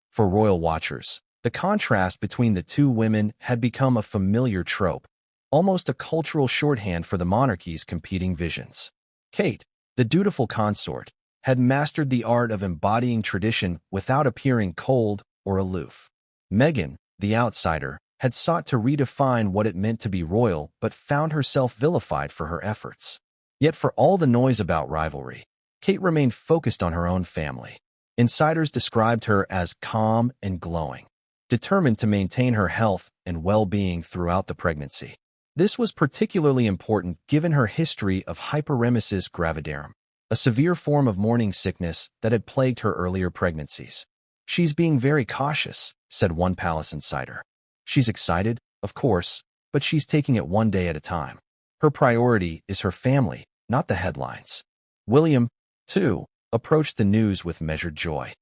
For royal watchers, the contrast between the two women had become a familiar trope, almost a cultural shorthand for the monarchy's competing visions. Kate, the dutiful consort, had mastered the art of embodying tradition without appearing cold or aloof. Meghan, the outsider, had sought to redefine what it meant to be royal but found herself vilified for her efforts. Yet for all the noise about rivalry, Kate remained focused on her own family. Insiders described her as calm and glowing, determined to maintain her health and well-being throughout the pregnancy. This was particularly important given her history of hyperemesis gravidarum, a severe form of morning sickness that had plagued her earlier pregnancies. "She's being very cautious," said one palace insider. "She's excited, of course, but she's taking it one day at a time. Her priority is her family, not the headlines." William, too, approached the news with measured joy.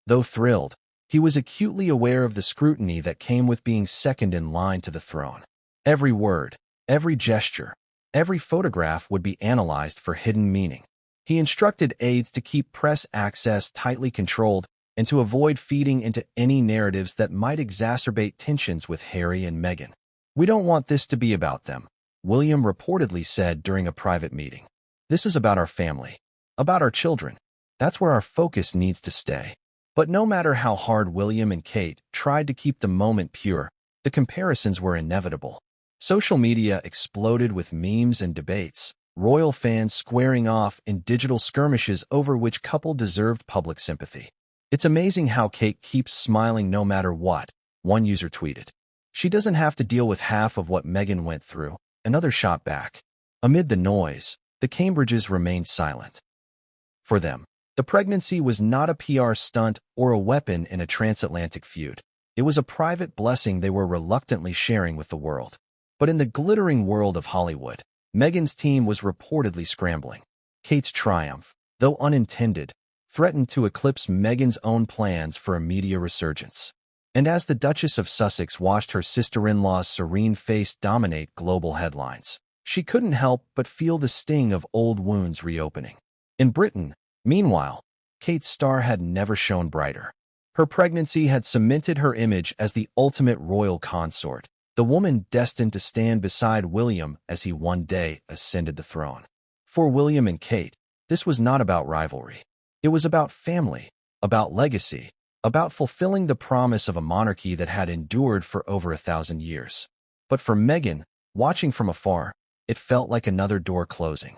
Though thrilled, he was acutely aware of the scrutiny that came with being second in line to the throne. Every word, every gesture, every photograph would be analyzed for hidden meaning. He instructed aides to keep press access tightly controlled and to avoid feeding into any narratives that might exacerbate tensions with Harry and Meghan. "We don't want this to be about them," William reportedly said during a private meeting. "This is about our family, about our children. That's where our focus needs to stay." But no matter how hard William and Kate tried to keep the moment pure, the comparisons were inevitable. Social media exploded with memes and debates, royal fans squaring off in digital skirmishes over which couple deserved public sympathy. "It's amazing how Kate keeps smiling no matter what," one user tweeted. "She doesn't have to deal with half of what Meghan went through," another shot back. Amid the noise, the Cambridges remained silent. For them, the pregnancy was not a PR stunt or a weapon in a transatlantic feud. It was a private blessing they were reluctantly sharing with the world. But in the glittering world of Hollywood, Meghan's team was reportedly scrambling. Kate's triumph, though unintended, threatened to eclipse Meghan's own plans for a media resurgence. And as the Duchess of Sussex watched her sister-in-law's serene face dominate global headlines, she couldn't help but feel the sting of old wounds reopening. In Britain, meanwhile, Kate's star had never shone brighter. Her pregnancy had cemented her image as the ultimate royal consort, the woman destined to stand beside William as he one day ascended the throne. For William and Kate, this was not about rivalry. It was about family, about legacy, about fulfilling the promise of a monarchy that had endured for over 1,000 years. But for Meghan, watching from afar, it felt like another door closing.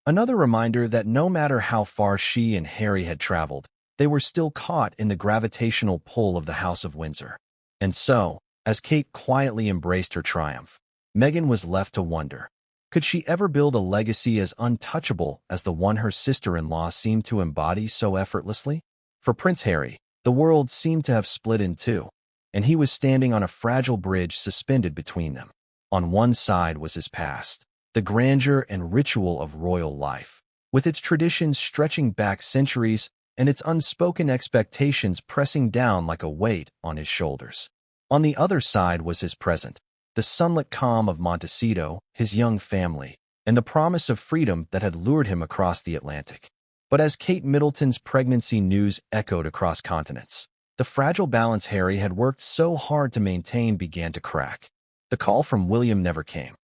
Another reminder that no matter how far she and Harry had traveled, they were still caught in the gravitational pull of the House of Windsor. And so, as Kate quietly embraced her triumph, Meghan was left to wonder, could she ever build a legacy as untouchable as the one her sister-in-law seemed to embody so effortlessly? For Prince Harry, the world seemed to have split in two, and he was standing on a fragile bridge suspended between them. On one side was his past, the grandeur and ritual of royal life, with its traditions stretching back centuries and its unspoken expectations pressing down like a weight on his shoulders. On the other side was his present, the sunlit calm of Montecito, his young family, and the promise of freedom that had lured him across the Atlantic. But as Kate Middleton's pregnancy news echoed across continents, the fragile balance Harry had worked so hard to maintain began to crack. The call from William never came.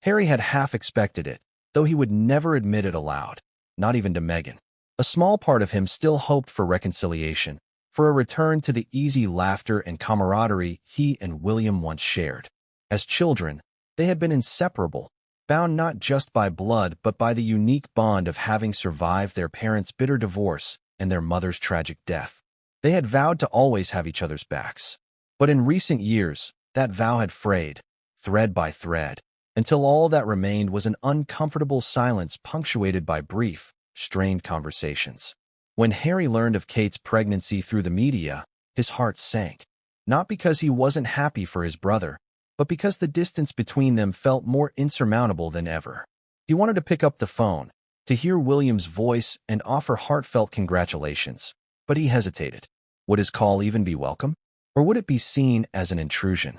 Harry had half expected it, though he would never admit it aloud, not even to Meghan. A small part of him still hoped for reconciliation, for a return to the easy laughter and camaraderie he and William once shared. As children, they had been inseparable, bound not just by blood but by the unique bond of having survived their parents' bitter divorce and their mother's tragic death. They had vowed to always have each other's backs. But in recent years, that vow had frayed, thread by thread, until all that remained was an uncomfortable silence punctuated by brief, strained conversations. When Harry learned of Kate's pregnancy through the media, his heart sank, not because he wasn't happy for his brother, but because the distance between them felt more insurmountable than ever. He wanted to pick up the phone, to hear William's voice and offer heartfelt congratulations, but he hesitated. Would his call even be welcome? Or would it be seen as an intrusion?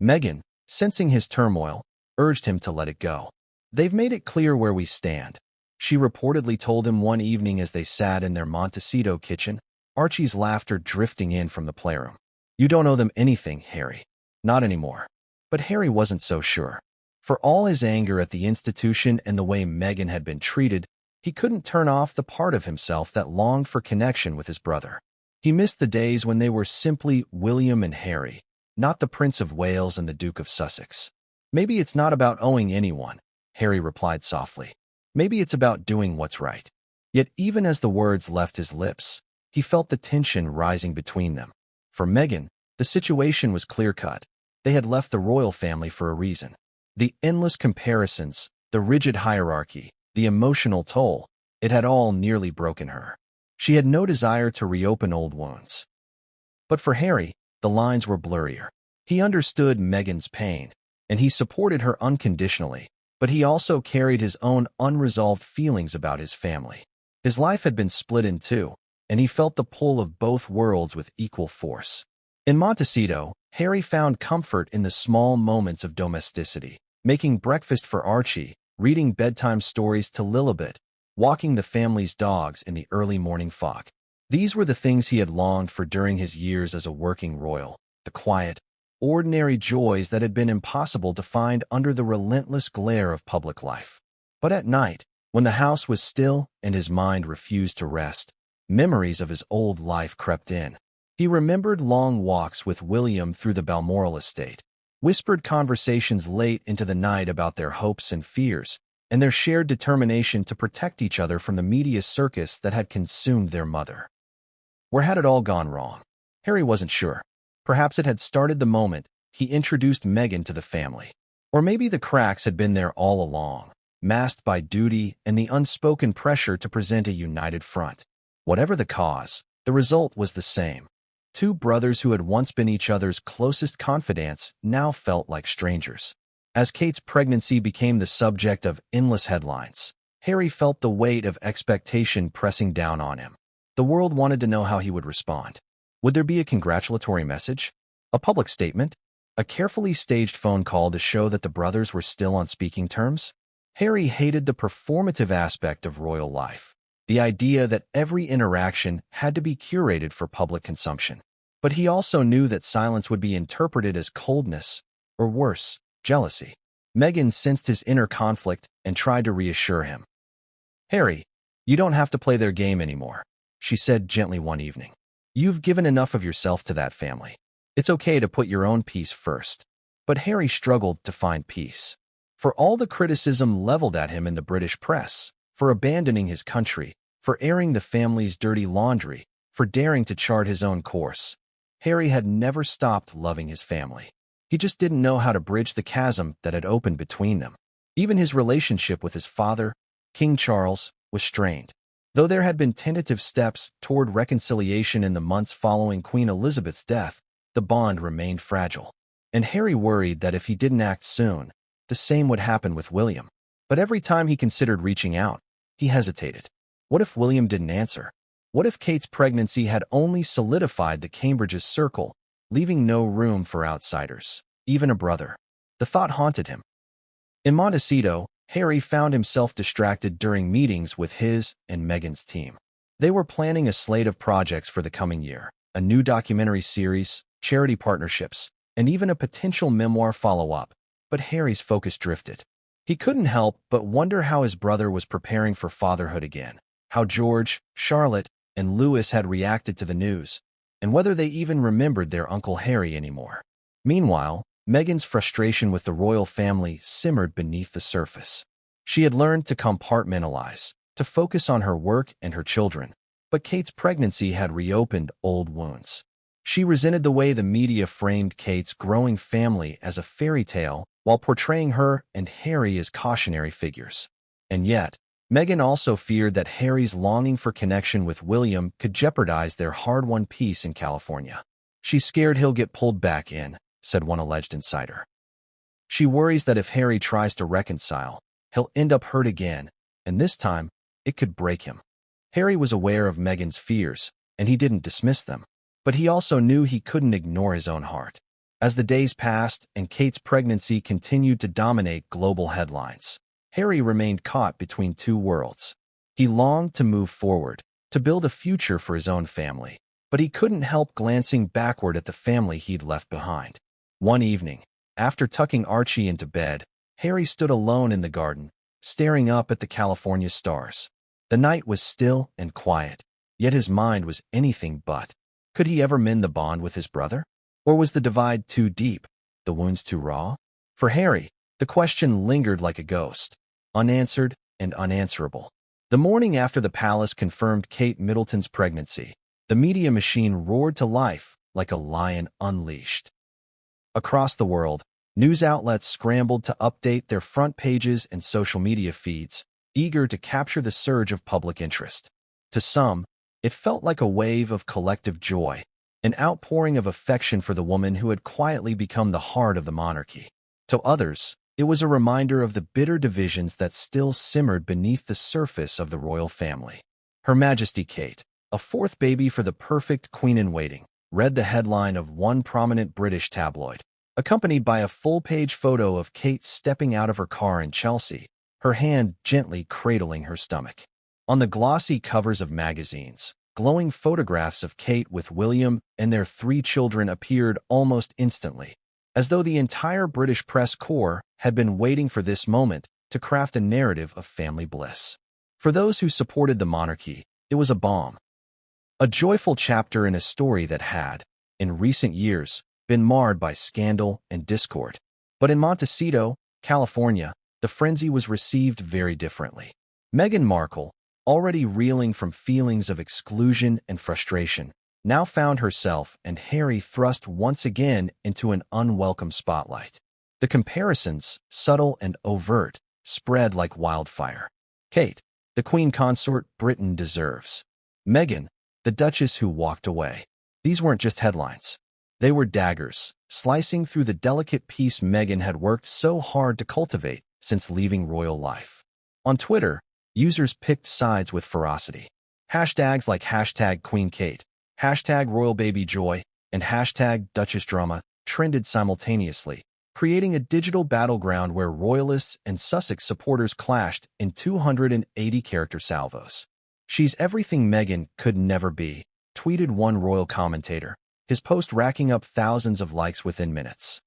Meghan, sensing his turmoil, urged him to let it go. "They've made it clear where we stand," she reportedly told him one evening as they sat in their Montecito kitchen, Archie's laughter drifting in from the playroom. "You don't owe them anything, Harry. Not anymore." But Harry wasn't so sure. For all his anger at the institution and the way Meghan had been treated, he couldn't turn off the part of himself that longed for connection with his brother. He missed the days when they were simply William and Harry, not the Prince of Wales and the Duke of Sussex. "Maybe it's not about owing anyone," Harry replied softly. "Maybe it's about doing what's right." Yet even as the words left his lips, he felt the tension rising between them. For Meghan, the situation was clear-cut. They had left the royal family for a reason. The endless comparisons, the rigid hierarchy, the emotional toll, it had all nearly broken her. She had no desire to reopen old wounds. But for Harry, the lines were blurrier. He understood Meghan's pain, and he supported her unconditionally, but he also carried his own unresolved feelings about his family. His life had been split in two, and he felt the pull of both worlds with equal force. In Montecito, Harry found comfort in the small moments of domesticity, making breakfast for Archie, reading bedtime stories to Lilibet, walking the family's dogs in the early morning fog. These were the things he had longed for during his years as a working royal, the quiet, ordinary joys that had been impossible to find under the relentless glare of public life. But at night, when the house was still and his mind refused to rest, memories of his old life crept in. He remembered long walks with William through the Balmoral estate, whispered conversations late into the night about their hopes and fears, and their shared determination to protect each other from the media circus that had consumed their mother. Where had it all gone wrong? Harry wasn't sure. Perhaps it had started the moment he introduced Meghan to the family. Or maybe the cracks had been there all along, masked by duty and the unspoken pressure to present a united front. Whatever the cause, the result was the same. Two brothers who had once been each other's closest confidants now felt like strangers. As Kate's pregnancy became the subject of endless headlines, Harry felt the weight of expectation pressing down on him. The world wanted to know how he would respond. Would there be a congratulatory message? A public statement? A carefully staged phone call to show that the brothers were still on speaking terms? Harry hated the performative aspect of royal life, the idea that every interaction had to be curated for public consumption. But he also knew that silence would be interpreted as coldness, or worse, jealousy. Meghan sensed his inner conflict and tried to reassure him. "Harry, you don't have to play their game anymore," she said gently one evening. "You've given enough of yourself to that family. It's okay to put your own peace first." But Harry struggled to find peace. For all the criticism leveled at him in the British press, for abandoning his country, for airing the family's dirty laundry, for daring to chart his own course, Harry had never stopped loving his family. He just didn't know how to bridge the chasm that had opened between them. Even his relationship with his father, King Charles, was strained. Though there had been tentative steps toward reconciliation in the months following Queen Elizabeth's death, the bond remained fragile. And Harry worried that if he didn't act soon, the same would happen with William. But every time he considered reaching out, he hesitated. What if William didn't answer? What if Kate's pregnancy had only solidified the Cambridge's circle, leaving no room for outsiders, even a brother? The thought haunted him. In Montecito, Harry found himself distracted during meetings with his and Meghan's team. They were planning a slate of projects for the coming year, a new documentary series, charity partnerships, and even a potential memoir follow-up, but Harry's focus drifted. He couldn't help but wonder how his brother was preparing for fatherhood again, how George, Charlotte, and Louis had reacted to the news, and whether they even remembered their Uncle Harry anymore. Meanwhile, Meghan's frustration with the royal family simmered beneath the surface. She had learned to compartmentalize, to focus on her work and her children, but Kate's pregnancy had reopened old wounds. She resented the way the media framed Kate's growing family as a fairy tale while portraying her and Harry as cautionary figures. And yet, Meghan also feared that Harry's longing for connection with William could jeopardize their hard-won peace in California. "She's scared he'll get pulled back in," said one alleged insider. "She worries that if Harry tries to reconcile, he'll end up hurt again, and this time, it could break him." Harry was aware of Meghan's fears, and he didn't dismiss them. But he also knew he couldn't ignore his own heart. As the days passed and Kate's pregnancy continued to dominate global headlines, Harry remained caught between two worlds. He longed to move forward, to build a future for his own family, but he couldn't help glancing backward at the family he'd left behind. One evening, after tucking Archie into bed, Harry stood alone in the garden, staring up at the California stars. The night was still and quiet, yet his mind was anything but. Could he ever mend the bond with his brother? Or was the divide too deep, the wounds too raw? For Harry, the question lingered like a ghost, unanswered and unanswerable. The morning after the palace confirmed Kate Middleton's pregnancy, the media machine roared to life like a lion unleashed. Across the world, news outlets scrambled to update their front pages and social media feeds, eager to capture the surge of public interest. To some, it felt like a wave of collective joy, an outpouring of affection for the woman who had quietly become the heart of the monarchy. To others, it was a reminder of the bitter divisions that still simmered beneath the surface of the royal family. Her Majesty Kate, a fourth baby for the perfect queen-in-waiting, read the headline of one prominent British tabloid, accompanied by a full-page photo of Kate stepping out of her car in Chelsea, her hand gently cradling her stomach. On the glossy covers of magazines, glowing photographs of Kate with William and their 3 children appeared almost instantly, as though the entire British press corps had been waiting for this moment to craft a narrative of family bliss. For those who supported the monarchy, it was a balm, a joyful chapter in a story that had, in recent years, been marred by scandal and discord. But in Montecito, California, the frenzy was received very differently. Meghan Markle, already reeling from feelings of exclusion and frustration, now found herself and Harry thrust once again into an unwelcome spotlight. The comparisons, subtle and overt, spread like wildfire. Kate, the queen consort Britain deserves. Meghan, the duchess who walked away. These weren't just headlines. They were daggers, slicing through the delicate peace Meghan had worked so hard to cultivate since leaving royal life. On Twitter, users picked sides with ferocity. Hashtags like hashtag Queen Kate, hashtag Royal Baby Joy, and hashtag Duchess Drama trended simultaneously, creating a digital battleground where royalists and Sussex supporters clashed in 280-character salvos. "She's everything Meghan could never be," tweeted one royal commentator, his post racking up thousands of likes within minutes.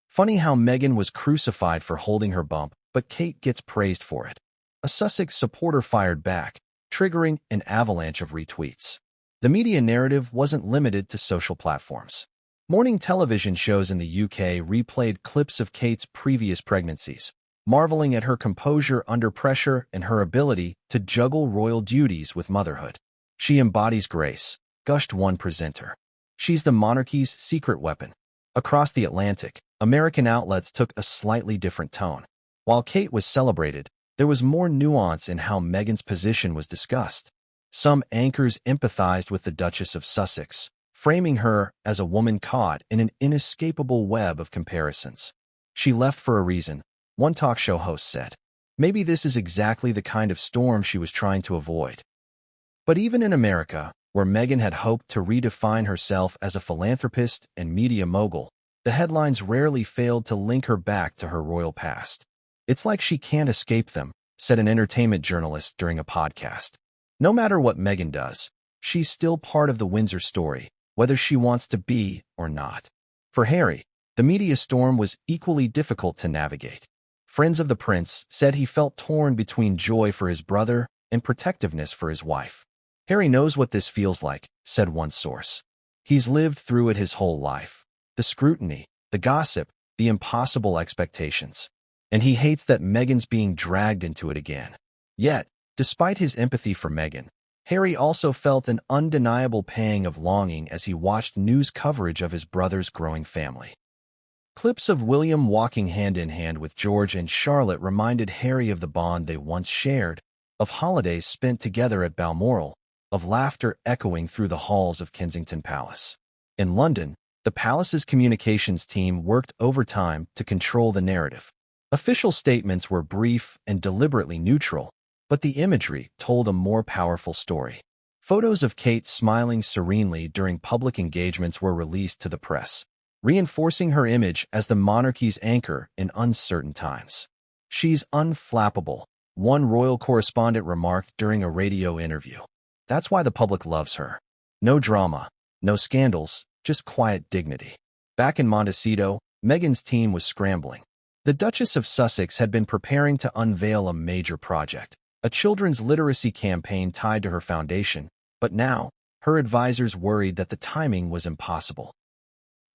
Funny how Meghan was crucified for holding her bump, but Kate gets praised for it. A Sussex supporter fired back, triggering an avalanche of retweets. The media narrative wasn't limited to social platforms. Morning television shows in the UK replayed clips of Kate's previous pregnancies, marveling at her composure under pressure and her ability to juggle royal duties with motherhood. "She embodies grace," gushed one presenter. "She's the monarchy's secret weapon." Across the Atlantic, American outlets took a slightly different tone. While Kate was celebrated, there was more nuance in how Meghan's position was discussed. Some anchors empathized with the Duchess of Sussex, framing her as a woman caught in an inescapable web of comparisons. "She left for a reason," one talk show host said. Maybe this is exactly the kind of storm she was trying to avoid. But even in America, where Meghan had hoped to redefine herself as a philanthropist and media mogul, the headlines rarely failed to link her back to her royal past. "It's like she can't escape them," said an entertainment journalist during a podcast. No matter what Meghan does, she's still part of the Windsor story, whether she wants to be or not. For Harry, the media storm was equally difficult to navigate. Friends of the prince said he felt torn between joy for his brother and protectiveness for his wife. "Harry knows what this feels like," said one source. "He's lived through it his whole life. The scrutiny, the gossip, the impossible expectations. And he hates that Meghan's being dragged into it again." Yet, despite his empathy for Meghan, Harry also felt an undeniable pang of longing as he watched news coverage of his brother's growing family. Clips of William walking hand-in-hand with George and Charlotte reminded Harry of the bond they once shared, of holidays spent together at Balmoral, of laughter echoing through the halls of Kensington Palace. In London, the palace's communications team worked overtime to control the narrative. Official statements were brief and deliberately neutral, but the imagery told a more powerful story. Photos of Kate smiling serenely during public engagements were released to the press, reinforcing her image as the monarchy's anchor in uncertain times. "She's unflappable," one royal correspondent remarked during a radio interview. "That's why the public loves her. No drama, no scandals, just quiet dignity." Back in Montecito, Meghan's team was scrambling. The Duchess of Sussex had been preparing to unveil a major project, a children's literacy campaign tied to her foundation, but now, her advisors worried that the timing was impossible.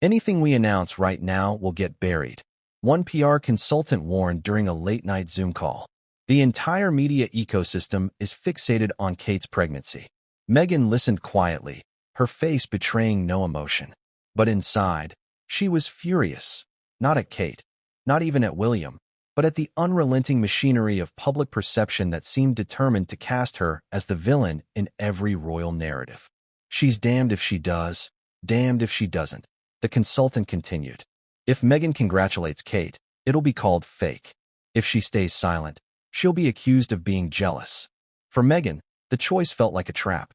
"Anything we announce right now will get buried," one PR consultant warned during a late-night Zoom call. The The entire media ecosystem is fixated on Kate's pregnancy. Meghan listened quietly, her face betraying no emotion. But inside, she was furious. Not at Kate, not even at William, but at the unrelenting machinery of public perception that seemed determined to cast her as the villain in every royal narrative. She's damned if she does, damned if she doesn't, the consultant continued. If Meghan congratulates Kate, it'll be called fake. If she stays silent, she'll be accused of being jealous. For Meghan, the choice felt like a trap.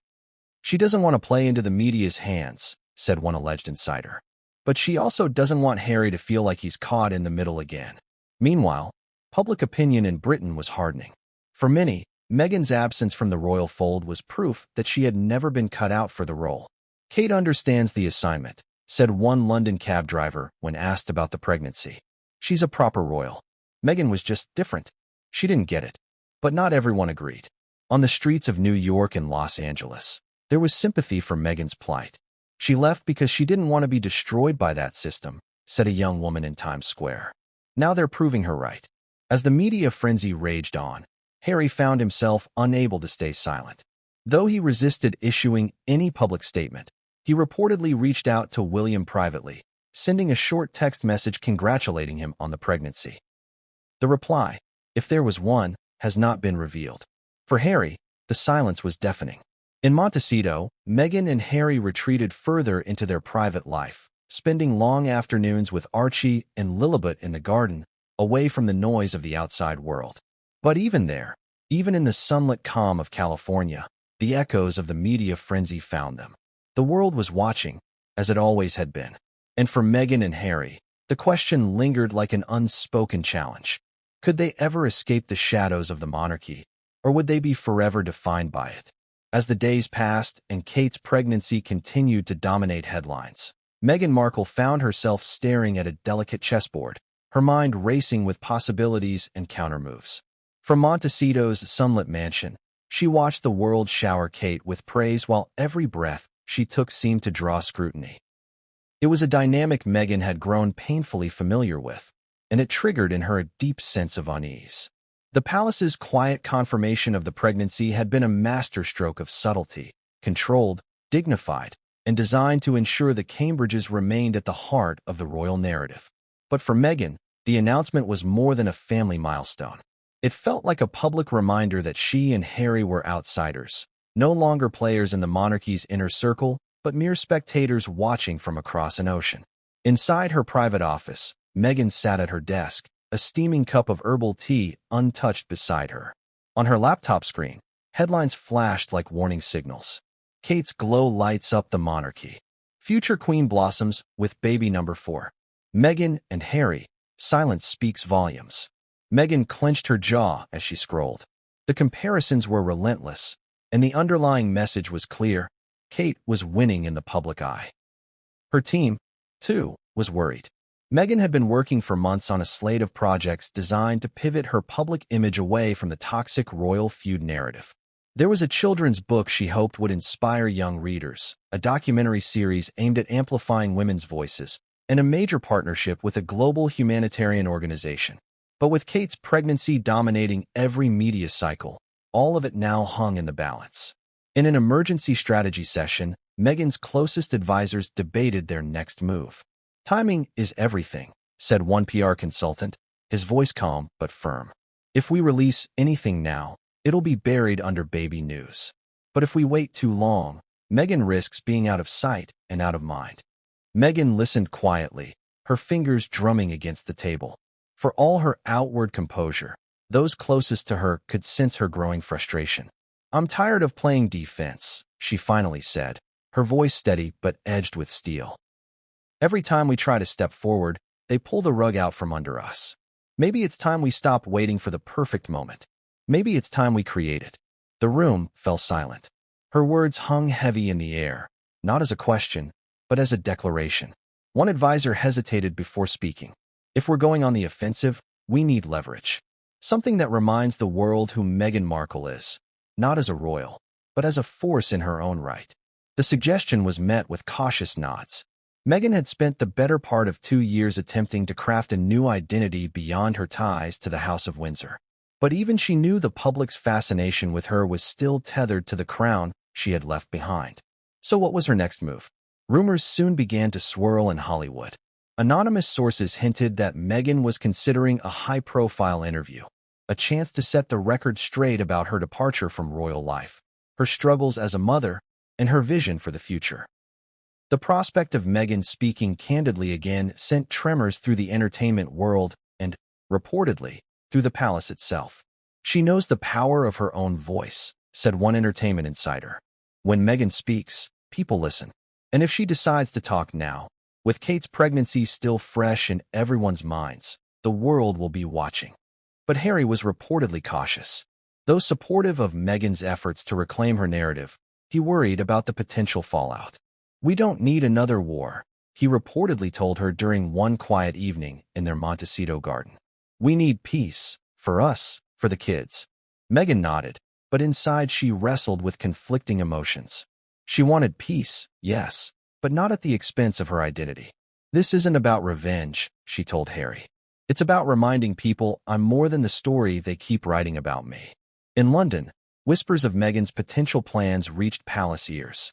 She doesn't want to play into the media's hands, said one alleged insider. But she also doesn't want Harry to feel like he's caught in the middle again. Meanwhile, public opinion in Britain was hardening. For many, Meghan's absence from the royal fold was proof that she had never been cut out for the role. Kate understands the assignment, said one London cab driver when asked about the pregnancy. She's a proper royal. Meghan was just different. She didn't get it. But not everyone agreed. On the streets of New York and Los Angeles, there was sympathy for Meghan's plight. She left because she didn't want to be destroyed by that system, said a young woman in Times Square. Now they're proving her right. As the media frenzy raged on, Harry found himself unable to stay silent. Though he resisted issuing any public statement, he reportedly reached out to William privately, sending a short text message congratulating him on the pregnancy. The reply, if there was one, has not been revealed. For Harry, the silence was deafening. In Montecito, Meghan and Harry retreated further into their private life, spending long afternoons with Archie and Lilibet in the garden, away from the noise of the outside world. But even there, even in the sunlit calm of California, the echoes of the media frenzy found them. The world was watching, as it always had been. And for Meghan and Harry, the question lingered like an unspoken challenge. Could they ever escape the shadows of the monarchy, or would they be forever defined by it? As the days passed and Kate's pregnancy continued to dominate headlines, Meghan Markle found herself staring at a delicate chessboard, her mind racing with possibilities and countermoves. From Montecito's sunlit mansion, she watched the world shower Kate with praise while every breath she took seemed to draw scrutiny. It was a dynamic Meghan had grown painfully familiar with, and it triggered in her a deep sense of unease. The palace's quiet confirmation of the pregnancy had been a masterstroke of subtlety, controlled, dignified, and designed to ensure the Cambridges remained at the heart of the royal narrative. But for Meghan, the announcement was more than a family milestone. It felt like a public reminder that she and Harry were outsiders, no longer players in the monarchy's inner circle, but mere spectators watching from across an ocean. Inside her private office, Meghan sat at her desk, a steaming cup of herbal tea untouched beside her. On her laptop screen, headlines flashed like warning signals. Kate's glow lights up the monarchy. Future queen blossoms with baby number 4. Meghan and Harry, silence speaks volumes. Meghan clenched her jaw as she scrolled. The comparisons were relentless, and the underlying message was clear. Kate was winning in the public eye. Her team, too, was worried. Meghan had been working for months on a slate of projects designed to pivot her public image away from the toxic royal feud narrative. There was a children's book she hoped would inspire young readers, a documentary series aimed at amplifying women's voices, and a major partnership with a global humanitarian organization. But with Kate's pregnancy dominating every media cycle, all of it now hung in the balance. In an emergency strategy session, Meghan's closest advisors debated their next move. Timing is everything, said one PR consultant, his voice calm but firm. If we release anything now, it'll be buried under baby news. But if we wait too long, Meghan risks being out of sight and out of mind. Meghan listened quietly, her fingers drumming against the table. For all her outward composure, those closest to her could sense her growing frustration. I'm tired of playing defense, she finally said, her voice steady but edged with steel. Every time we try to step forward, they pull the rug out from under us. Maybe it's time we stop waiting for the perfect moment. Maybe it's time we create it. The room fell silent. Her words hung heavy in the air, not as a question, but as a declaration. One advisor hesitated before speaking. If we're going on the offensive, we need leverage. Something that reminds the world who Meghan Markle is, not as a royal, but as a force in her own right. The suggestion was met with cautious nods. Meghan had spent the better part of 2 years attempting to craft a new identity beyond her ties to the House of Windsor. But even she knew the public's fascination with her was still tethered to the crown she had left behind. So what was her next move? Rumors soon began to swirl in Hollywood. Anonymous sources hinted that Meghan was considering a high-profile interview, a chance to set the record straight about her departure from royal life, her struggles as a mother, and her vision for the future. The prospect of Meghan speaking candidly again sent tremors through the entertainment world and, reportedly, through the palace itself. "She knows the power of her own voice," said one entertainment insider. "When Meghan speaks, people listen. And if she decides to talk now, with Kate's pregnancy still fresh in everyone's minds, the world will be watching." But Harry was reportedly cautious. Though supportive of Meghan's efforts to reclaim her narrative, he worried about the potential fallout. "We don't need another war," he reportedly told her during one quiet evening in their Montecito garden. "We need peace, for us, for the kids." Meghan nodded, but inside she wrestled with conflicting emotions. She wanted peace, yes, but not at the expense of her identity. "This isn't about revenge," she told Harry. "It's about reminding people I'm more than the story they keep writing about me." In London, whispers of Meghan's potential plans reached palace ears.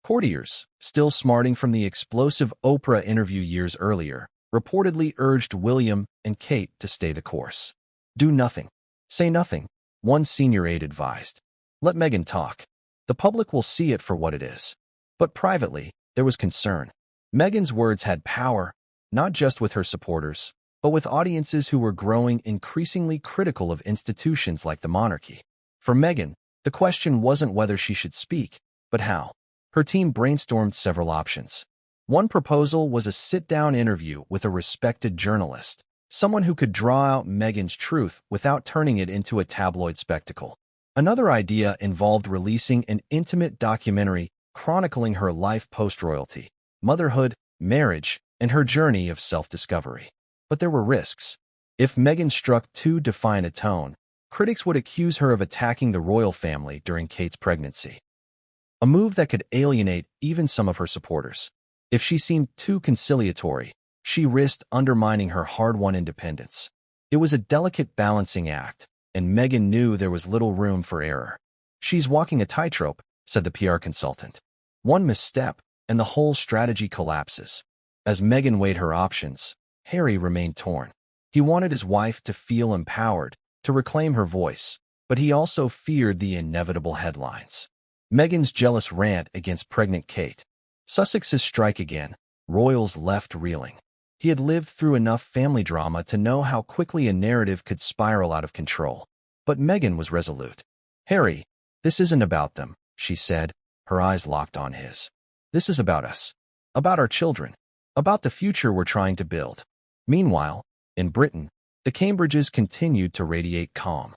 Courtiers, still smarting from the explosive Oprah interview years earlier, reportedly urged William and Kate to stay the course. "Do nothing. Say nothing," one senior aide advised. "Let Meghan talk. The public will see it for what it is." But privately, there was concern. Meghan's words had power, not just with her supporters, but with audiences who were growing increasingly critical of institutions like the monarchy. For Meghan, the question wasn't whether she should speak, but how. Her team brainstormed several options. One proposal was a sit-down interview with a respected journalist, someone who could draw out Meghan's truth without turning it into a tabloid spectacle. Another idea involved releasing an intimate documentary chronicling her life post-royalty, motherhood, marriage, and her journey of self-discovery. But there were risks. If Meghan struck too defiant a tone, critics would accuse her of attacking the royal family during Kate's pregnancy, a move that could alienate even some of her supporters. If she seemed too conciliatory, she risked undermining her hard-won independence. It was a delicate balancing act, and Meghan knew there was little room for error. "She's walking a tightrope," said the PR consultant. "One misstep, and the whole strategy collapses." As Meghan weighed her options, Harry remained torn. He wanted his wife to feel empowered, to reclaim her voice, but he also feared the inevitable headlines. Meghan's jealous rant against pregnant Kate. Sussex's strike again, royals left reeling. He had lived through enough family drama to know how quickly a narrative could spiral out of control. But Meghan was resolute. "Harry, this isn't about them," she said, her eyes locked on his. "This is about us. About our children. About the future we're trying to build." Meanwhile, in Britain, the Cambridges continued to radiate calm.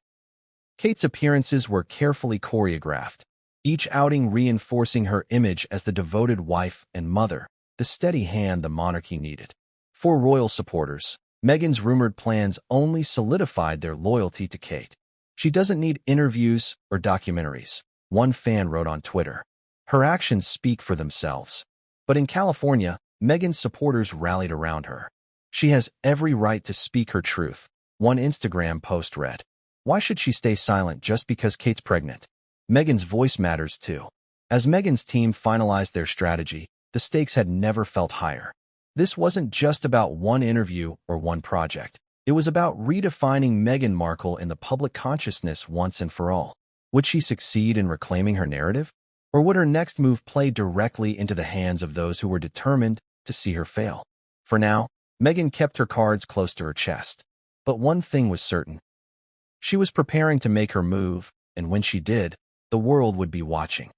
Kate's appearances were carefully choreographed, each outing reinforcing her image as the devoted wife and mother, the steady hand the monarchy needed. For royal supporters, Meghan's rumored plans only solidified their loyalty to Kate. "She doesn't need interviews or documentaries," one fan wrote on Twitter. "Her actions speak for themselves." But in California, Meghan's supporters rallied around her. "She has every right to speak her truth," one Instagram post read. "Why should she stay silent just because Kate's pregnant?" Meghan's voice matters too. As Meghan's team finalized their strategy, the stakes had never felt higher. This wasn't just about one interview or one project. It was about redefining Meghan Markle in the public consciousness once and for all. Would she succeed in reclaiming her narrative? Or would her next move play directly into the hands of those who were determined to see her fail? For now, Meghan kept her cards close to her chest. But one thing was certain. She was preparing to make her move, and when she did, the world would be watching.